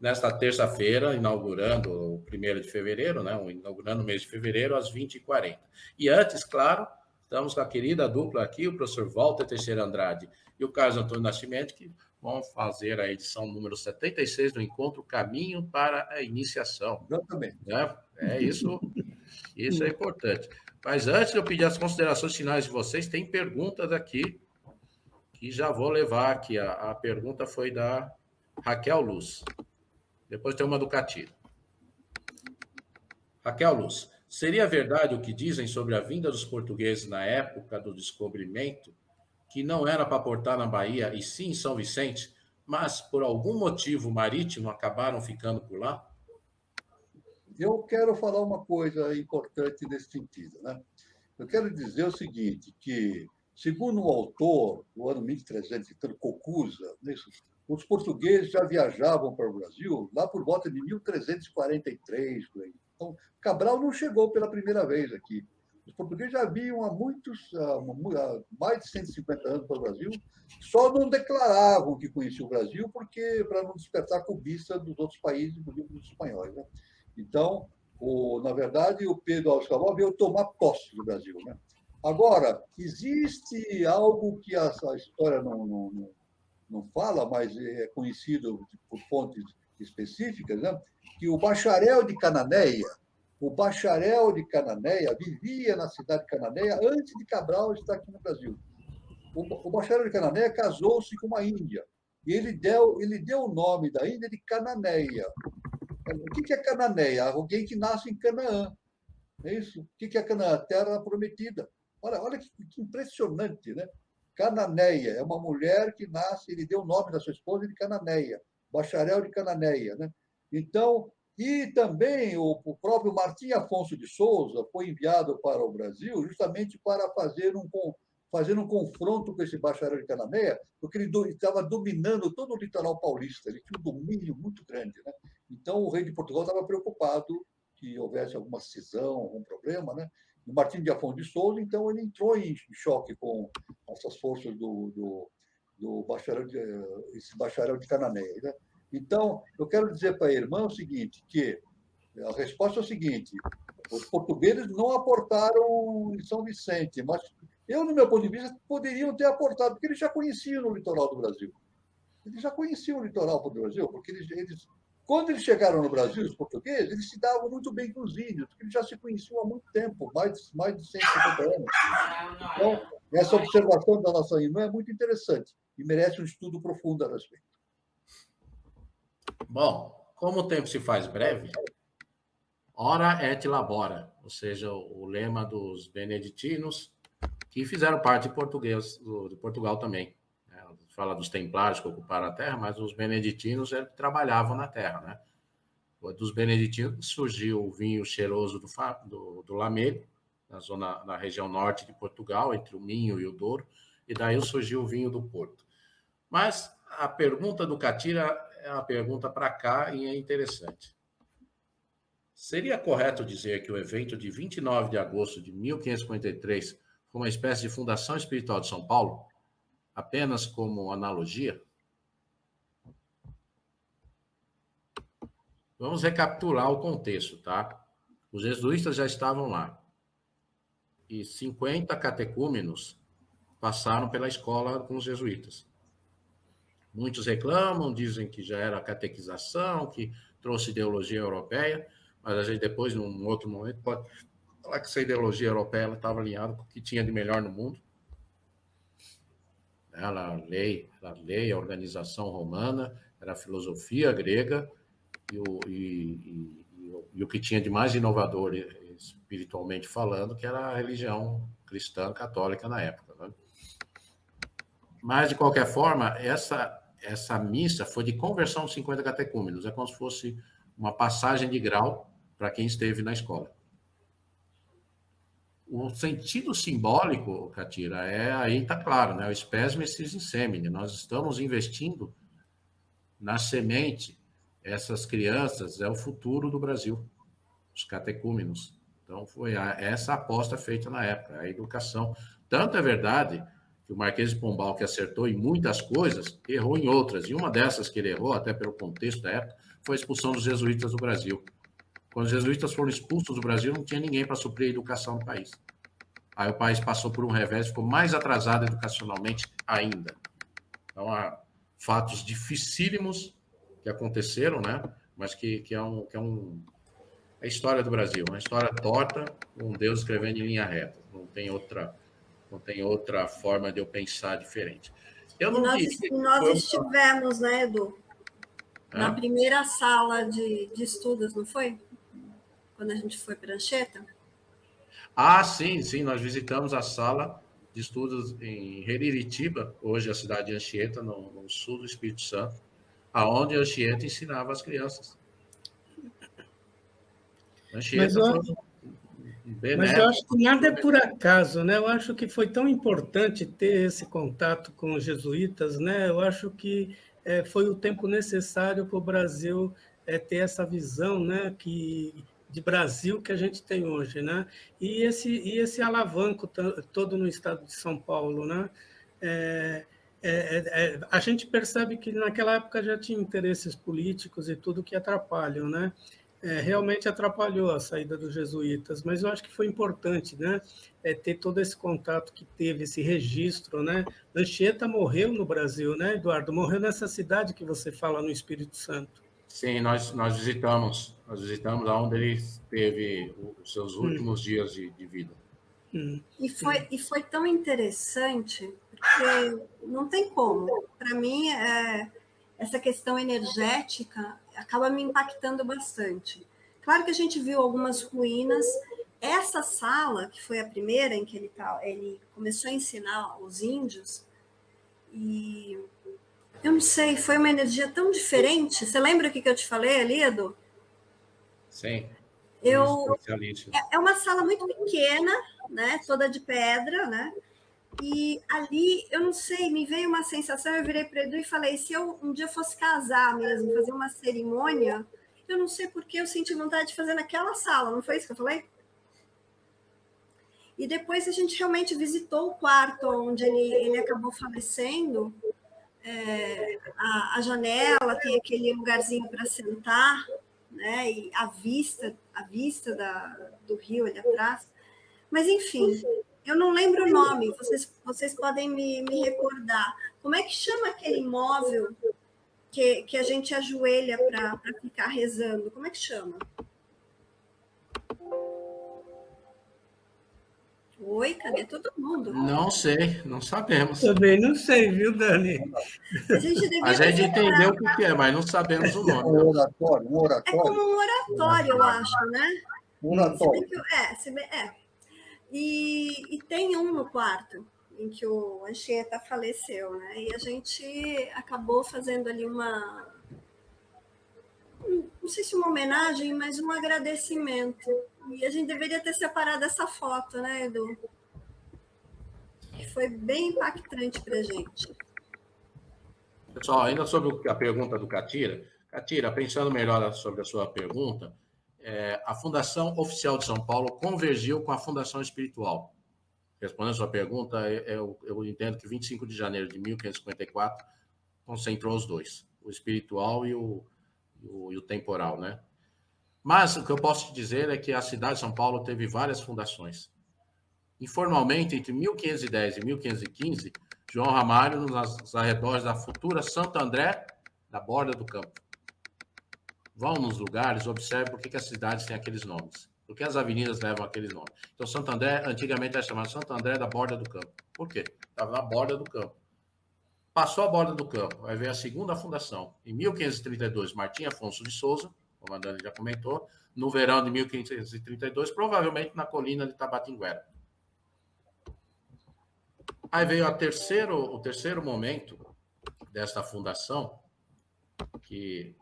Speaker 1: nesta terça-feira, inaugurando o 1º de fevereiro, né? Inaugurando o mês de fevereiro, às 20h40. E antes, claro, estamos com a querida dupla aqui, o professor Walter Teixeira Andrade e o Carlos Antônio Nascimento, que vão fazer a edição número 76 do Encontro Caminho para a Iniciação.
Speaker 3: Exatamente.
Speaker 1: Né? Isso é importante. Mas antes de eu pedir as considerações finais de vocês, tem perguntas aqui que já vou levar aqui. A pergunta foi da Raquel Luz. Depois tem uma do Catira. Raquel Luz, seria verdade o que dizem sobre a vinda dos portugueses na época do descobrimento, que não era para portar na Bahia e sim em São Vicente, mas por algum motivo marítimo acabaram ficando por lá?
Speaker 3: Eu quero falar uma coisa importante nesse sentido, né? Eu quero dizer o seguinte, que, segundo um autor, no ano 1300, Cocusa, os portugueses já viajavam para o Brasil lá por volta de 1343, por aí. Então, Cabral não chegou pela primeira vez aqui. Os portugueses já vinham há mais de 150 anos para o Brasil, só não declaravam que conheciam o Brasil para não despertar a cobiça dos outros países, inclusive dos espanhóis, né? Então, na verdade, o Pedro Álvares Cabral veio tomar posse do Brasil, né? Agora, existe algo que a história não fala, mas é conhecido por fontes específicas, né? Que o bacharel de Cananéia vivia na cidade de Cananéia antes de Cabral estar aqui no Brasil. O bacharel de Cananéia casou-se com uma índia e ele deu o nome da índia de Cananéia. O que é Cananéia? Alguém que nasce em Canaã. É isso? O que é Canaã? Terra prometida. Olha que impressionante, né? Cananéia é uma mulher que nasce, ele deu o nome da sua esposa de Cananéia, bacharel de Cananéia, né? Então, e também o próprio Martim Afonso de Souza foi enviado para o Brasil justamente para fazer um confronto com esse bacharel de Cananéia, porque ele estava dominando todo o litoral paulista, ele tinha um domínio muito grande, né? Então, o rei de Portugal estava preocupado que houvesse alguma cisão, algum problema, né? O Martim de Afonso de Souza, então, ele entrou em choque com essas forças do bacharel de Cananéia, né? Então, eu quero dizer para a irmã o seguinte, que a resposta é o seguinte, os portugueses não aportaram em São Vicente, mas eu, no meu ponto de vista, poderiam ter aportado, porque eles já conheciam o litoral do Brasil. Eles já conheciam o litoral do Brasil, porque quando eles chegaram no Brasil, os portugueses, eles se davam muito bem com os índios, porque eles já se conheciam há muito tempo, mais de 150 anos. Então, essa observação da nossa irmã é muito interessante e merece um estudo profundo a respeito.
Speaker 1: Bom, como o tempo se faz breve, ora et labora, ou seja, o lema dos beneditinos, que fizeram parte de Portugal também. Fala dos templários que ocuparam a terra, mas os beneditinos trabalhavam na terra, né? Dos beneditinos surgiu o vinho cheiroso do Lamego, na região norte de Portugal, entre o Minho e o Douro, e daí surgiu o vinho do Porto. Mas a pergunta do Catira é uma pergunta para cá e é interessante. Seria correto dizer que o evento de 29 de agosto de 1553 foi uma espécie de fundação espiritual de São Paulo? Apenas como analogia? Vamos recapitular o contexto, tá? Os jesuítas já estavam lá. E 50 catecúmenos passaram pela escola com os jesuítas. Muitos reclamam, dizem que já era catequização, que trouxe ideologia europeia, mas a gente depois, num outro momento, pode falar que essa ideologia europeia estava alinhada com o que tinha de melhor no mundo. Era a lei, a organização romana, era a filosofia grega e o que tinha de mais inovador, espiritualmente falando, que era a religião cristã católica na época, né? Mas, de qualquer forma, essa missa foi de conversão de 50 catecúmenos, é como se fosse uma passagem de grau para quem esteve na escola. O sentido simbólico, Catira, aí está claro, né? O spes messis in semine. Nós estamos investindo na semente. Essas crianças é o futuro do Brasil, os catecúmenos. Então, foi essa aposta feita na época, a educação. Tanto é verdade que o Marquês de Pombal, que acertou em muitas coisas, errou em outras. E uma dessas que ele errou, até pelo contexto da época, foi a expulsão dos jesuítas do Brasil. Quando os jesuítas foram expulsos do Brasil, não tinha ninguém para suprir a educação do país. Aí o país passou por um revés, ficou mais atrasado educacionalmente ainda. Então, há fatos dificílimos que aconteceram, né? Mas que é a história do Brasil, uma história torta, um Deus escrevendo em linha reta. Não tem outra forma de eu pensar diferente. Eu não
Speaker 4: nós
Speaker 1: diria
Speaker 4: estivemos, né, Edu? Na primeira sala de estudos, não foi? Quando a gente foi para Anchieta?
Speaker 1: Ah, sim, nós visitamos a sala de estudos em Heriritiba, hoje a cidade de Anchieta, no sul do Espírito Santo, aonde Anchieta ensinava as crianças. Anchieta foi
Speaker 2: mas eu acho que nada é por acaso, né? Eu acho que foi tão importante ter esse contato com os jesuítas, né? Eu acho que foi o tempo necessário para o Brasil ter essa visão, né? De Brasil que a gente tem hoje, né? E esse alavanco todo no estado de São Paulo, né? A gente percebe que naquela época já tinha interesses políticos e tudo que atrapalham, né? Realmente atrapalhou a saída dos jesuítas, mas eu acho que foi importante, né? Ter todo esse contato que teve, esse registro, né? Anchieta morreu no Brasil, né, Eduardo? Morreu nessa cidade que você fala no Espírito Santo.
Speaker 1: Sim, nós visitamos onde ele teve os seus últimos dias de vida.
Speaker 4: E foi tão interessante, porque não tem como. Para mim, essa questão energética acaba me impactando bastante. Claro que a gente viu algumas ruínas. Essa sala, que foi a primeira em que ele começou a ensinar os índios, e eu não sei, foi uma energia tão diferente. Você lembra o que eu te falei ali, Edu?
Speaker 1: Sim.
Speaker 4: É uma sala muito pequena, né? Toda de pedra, né? E ali, eu não sei, me veio uma sensação, eu virei para o Edu e falei, se eu um dia fosse casar mesmo, fazer uma cerimônia, eu não sei porque eu senti vontade de fazer naquela sala, não foi isso que eu falei? E depois a gente realmente visitou o quarto onde ele acabou falecendo, a janela, tem aquele lugarzinho para sentar, né? E a vista do rio ali atrás. Mas, enfim, eu não lembro o nome, vocês podem me recordar. Como é que chama aquele imóvel que a gente ajoelha para ficar rezando? Como é que chama? Oi, cadê todo mundo?
Speaker 1: Não sei, não sabemos.
Speaker 2: Também não sei, viu, Dani?
Speaker 4: A gente
Speaker 1: entendeu o que é, mas não sabemos o nome.
Speaker 3: Um oratório.
Speaker 4: É como um oratório, eu acho, né?
Speaker 3: Um oratório.
Speaker 4: E tem um no quarto em que o Anchieta faleceu, né? E a gente acabou fazendo ali não sei se uma homenagem, mas um agradecimento. E a gente deveria ter separado essa foto, né, Edu? Que foi bem impactante para a gente.
Speaker 1: Pessoal, ainda sobre a pergunta do Catira, pensando melhor sobre a sua pergunta, a Fundação Oficial de São Paulo convergiu com a Fundação Espiritual. Respondendo a sua pergunta, eu entendo que 25 de janeiro de 1554 concentrou os dois, o espiritual e o temporal, né? Mas o que eu posso te dizer é que a cidade de São Paulo teve várias fundações. Informalmente, entre 1510 e 1515, João Ramalho, nos arredores da futura Santo André, da Borda do Campo. Vão nos lugares, observe por que as cidades têm aqueles nomes. Por que as avenidas levam aqueles nomes. Então, Santo André, antigamente era chamado Santo André da Borda do Campo. Por quê? Estava na borda do campo. Passou a borda do campo, aí veio a segunda fundação. Em 1532, Martim Afonso de Souza, como a Dani já comentou, no verão de 1532, provavelmente na colina de Tabatinguera. Aí veio o terceiro momento desta fundação, que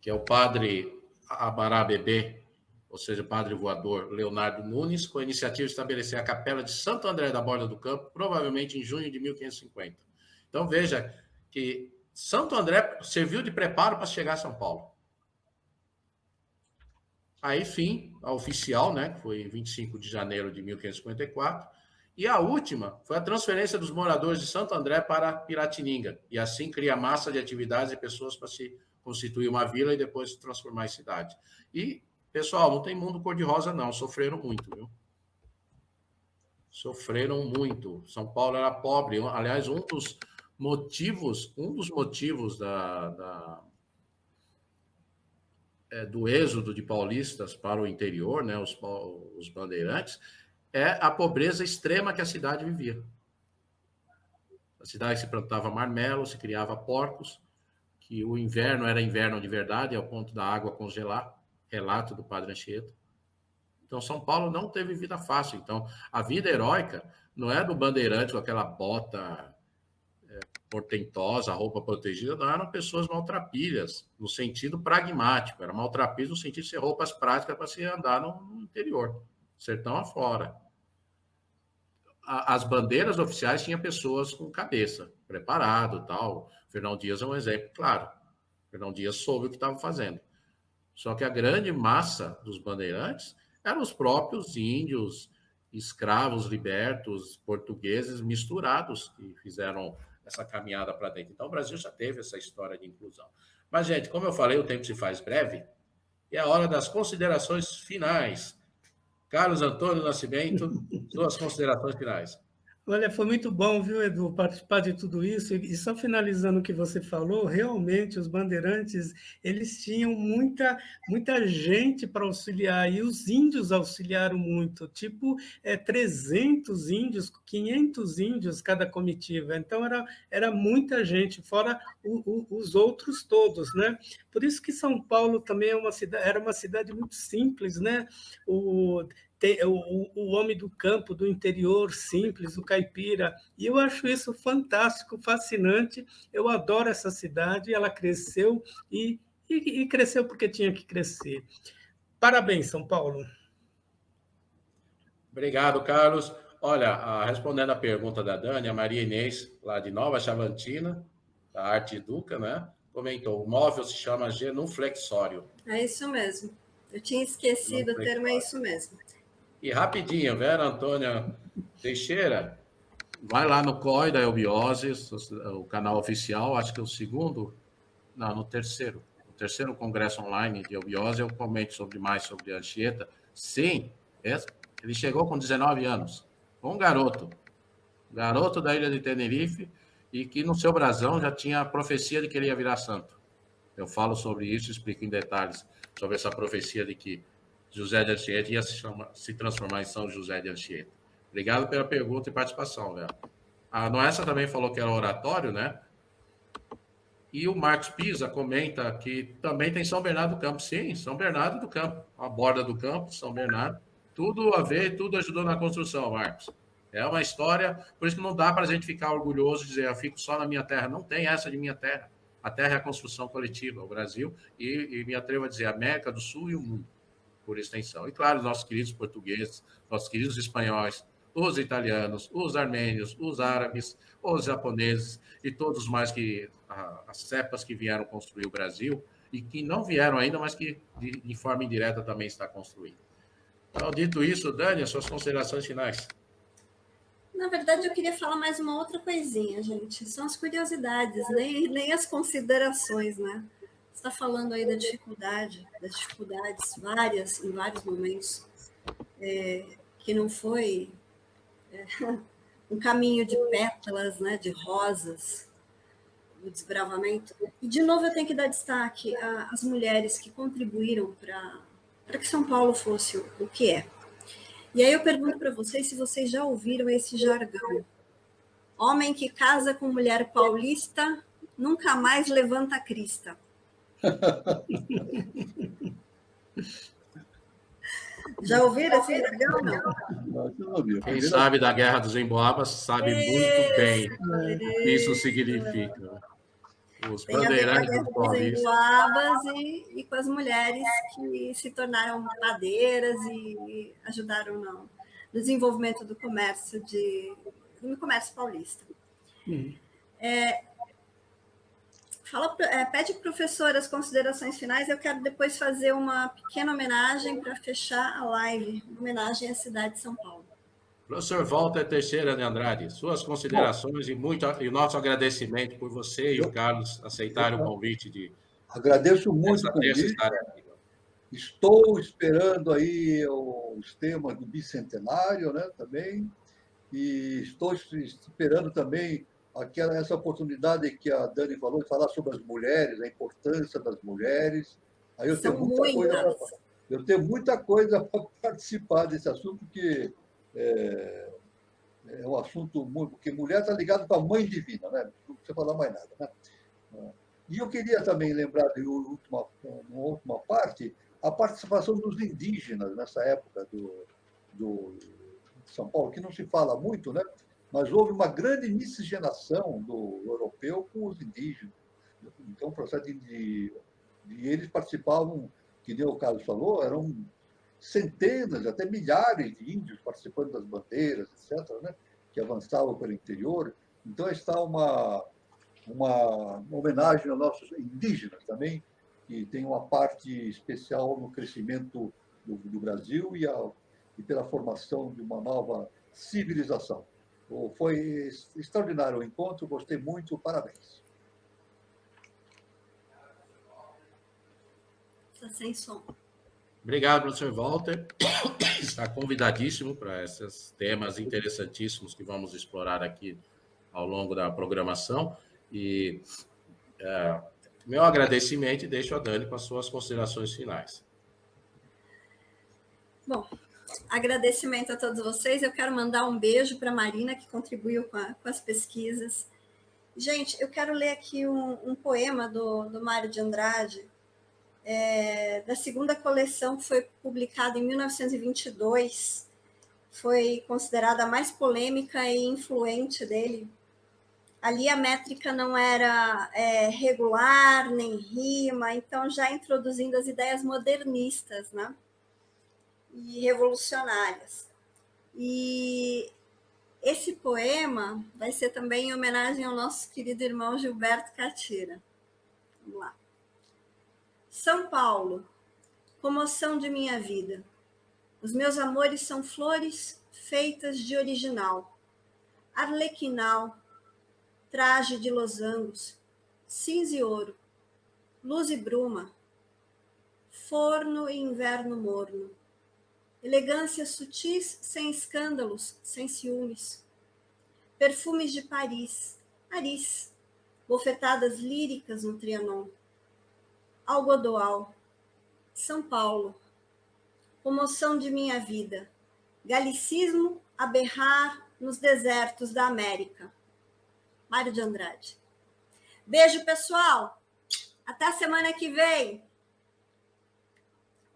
Speaker 1: é o padre Abará Bebê, ou seja, o padre voador Leonardo Nunes, com a iniciativa de estabelecer a capela de Santo André da Borda do Campo, provavelmente em junho de 1550. Então, veja que Santo André serviu de preparo para chegar a São Paulo. Aí, fim, a oficial, né, que foi 25 de janeiro de 1554, E a última foi a transferência dos moradores de Santo André para Piratininga, e assim cria massa de atividades e pessoas para se constituir uma vila e depois se transformar em cidade. E, pessoal, não tem mundo cor-de-rosa, não, sofreram muito, viu? Sofreram muito. São Paulo era pobre. Aliás, um dos motivos do êxodo de paulistas para o interior, né, os bandeirantes, é a pobreza extrema que a cidade vivia. A cidade se plantava marmelo, se criava porcos, que o inverno era inverno de verdade, ao ponto da água congelar, relato do Padre Anchieta. Então, São Paulo não teve vida fácil. Então, a vida heróica não é do bandeirante com aquela bota portentosa, roupa protegida, não, eram pessoas maltrapilhas, no sentido pragmático, era maltrapilhas no sentido de ser roupas práticas para se andar no interior, sertão afora. As bandeiras oficiais tinham pessoas com cabeça, preparado, tal. Fernão Dias é um exemplo, claro. Fernão Dias soube o que estava fazendo. Só que a grande massa dos bandeirantes eram os próprios índios, escravos libertos, portugueses misturados, que fizeram essa caminhada para dentro. Então, o Brasil já teve essa história de inclusão. Mas, gente, como eu falei, o tempo se faz breve, e é a hora das considerações finais. Carlos Antônio Nascimento, suas considerações finais.
Speaker 2: Olha, foi muito bom, viu, Edu, participar de tudo isso. E só finalizando o que você falou, realmente os bandeirantes, eles tinham muita gente para auxiliar, e os índios auxiliaram muito, tipo 300 índios, 500 índios cada comitiva. Então, era muita gente, fora os outros todos, né? Por isso que São Paulo também era uma cidade muito simples, né? O homem do campo, do interior, simples, o caipira. E eu acho isso fantástico, fascinante. Eu adoro essa cidade, ela cresceu e cresceu porque tinha que crescer. Parabéns, São Paulo.
Speaker 1: Obrigado, Carlos. Olha, respondendo a pergunta da Dani, a Maria Inês, lá de Nova Chavantina, da Arte Educa, né? Comentou, o móvel se chama genuflexório.
Speaker 4: É isso mesmo. Eu tinha esquecido o termo, é isso mesmo.
Speaker 1: E rapidinho, Vera Antônia Teixeira, vai lá no COI da Eubiose, o canal oficial, acho que é o segundo, não, no terceiro congresso online de Eubiose, eu comento mais sobre Anchieta. Sim, ele chegou com 19 anos, um garoto da ilha de Tenerife, e que no seu brasão já tinha a profecia de que ele ia virar santo. Eu falo sobre isso, explico em detalhes sobre essa profecia de que José de Anchieta ia se transformar em São José de Anchieta. Obrigado pela pergunta e participação, velho. A Noessa também falou que era oratório, né? E o Marcos Pisa comenta que também tem São Bernardo do Campo. Sim, São Bernardo do Campo. A borda do campo, São Bernardo. Tudo a ver, tudo ajudou na construção, Marcos. É uma história, por isso que não dá para a gente ficar orgulhoso de dizer, eu fico só na minha terra. Não tem essa de minha terra. A terra é a construção coletiva, o Brasil, e me atrevo a dizer, a América do Sul e o mundo, por extensão. E, claro, nossos queridos portugueses, nossos queridos espanhóis, os italianos, os armênios, os árabes, os japoneses e todos mais que as cepas que vieram construir o Brasil e que não vieram ainda, mas que de forma indireta também está construindo. Então, dito isso, Dani, as suas considerações finais.
Speaker 4: Na verdade, eu queria falar mais uma outra coisinha, gente. São as curiosidades, nem as considerações, né? Você está falando aí das dificuldades em vários momentos, que não foi um caminho de pétalas, né, de rosas, do desbravamento. E, de novo, eu tenho que dar destaque às mulheres que contribuíram para que São Paulo fosse o que é. E aí eu pergunto para vocês se vocês já ouviram esse jargão. Homem que casa com mulher paulista nunca mais levanta a crista. Já ouviram esse jargão? Não.
Speaker 1: Quem sabe da Guerra dos Emboabas sabe muito bem o que isso significa. Os bandeirantes do Paulista.
Speaker 4: Emboabas e com as mulheres que se tornaram padeiras e ajudaram no desenvolvimento do comércio paulista. Pede para o professor as considerações finais. Eu quero depois fazer uma pequena homenagem para fechar a live, uma homenagem à cidade de São Paulo.
Speaker 1: Professor Walter Teixeira de Andrade, suas considerações e o nosso agradecimento por você e o Carlos aceitarem o convite de
Speaker 3: agradeço muito o convite.
Speaker 1: estar aqui.
Speaker 3: Estou esperando aí os temas do bicentenário, né, também, e estou esperando também essa oportunidade que a Dani falou de falar sobre as mulheres, a importância das mulheres. Aí eu tenho muita coisa para participar desse assunto, porque é um assunto muito... Porque mulher está ligada com a mãe divina, né? Não precisa falar mais nada, né? E eu queria também lembrar, de uma última parte, a participação dos indígenas nessa época de São Paulo, que não se fala muito, né? Mas houve uma grande miscigenação do europeu com os indígenas. Então, o processo de eles participavam, que nem o Carlos falou, eram centenas, até milhares de índios participando das bandeiras, etc., né? Que avançavam pelo interior. Então, está uma homenagem aos nossos indígenas também, que tem uma parte especial no crescimento do Brasil e pela formação de uma nova civilização. Foi extraordinário o encontro, gostei muito, parabéns.
Speaker 4: Está sem som.
Speaker 1: Obrigado, professor Walter. Está convidadíssimo para esses temas interessantíssimos que vamos explorar aqui ao longo da programação. E meu agradecimento e deixo a Dani com as suas considerações finais.
Speaker 4: Bom, agradecimento a todos vocês. Eu quero mandar um beijo para a Marina, que contribuiu com as pesquisas. Gente, eu quero ler aqui um poema do Mário de Andrade, da segunda coleção, que foi publicada em 1922. Foi considerada a mais polêmica e influente dele. Ali a métrica não era regular, nem rima, então já introduzindo as ideias modernistas, né? E revolucionárias. E esse poema vai ser também em homenagem ao nosso querido irmão Gilberto Catira. Vamos lá. São Paulo, comoção de minha vida. Os meus amores são flores feitas de original. Arlequinal, traje de losangos, cinza e ouro, luz e bruma, forno e inverno morno, elegâncias sutis sem escândalos, sem ciúmes, perfumes de Paris, bofetadas líricas no Trianon, Algodoal, São Paulo, comoção de minha vida, galicismo a berrar nos desertos da América. Mário de Andrade. Beijo, pessoal. Até a semana que vem.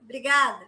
Speaker 4: Obrigada.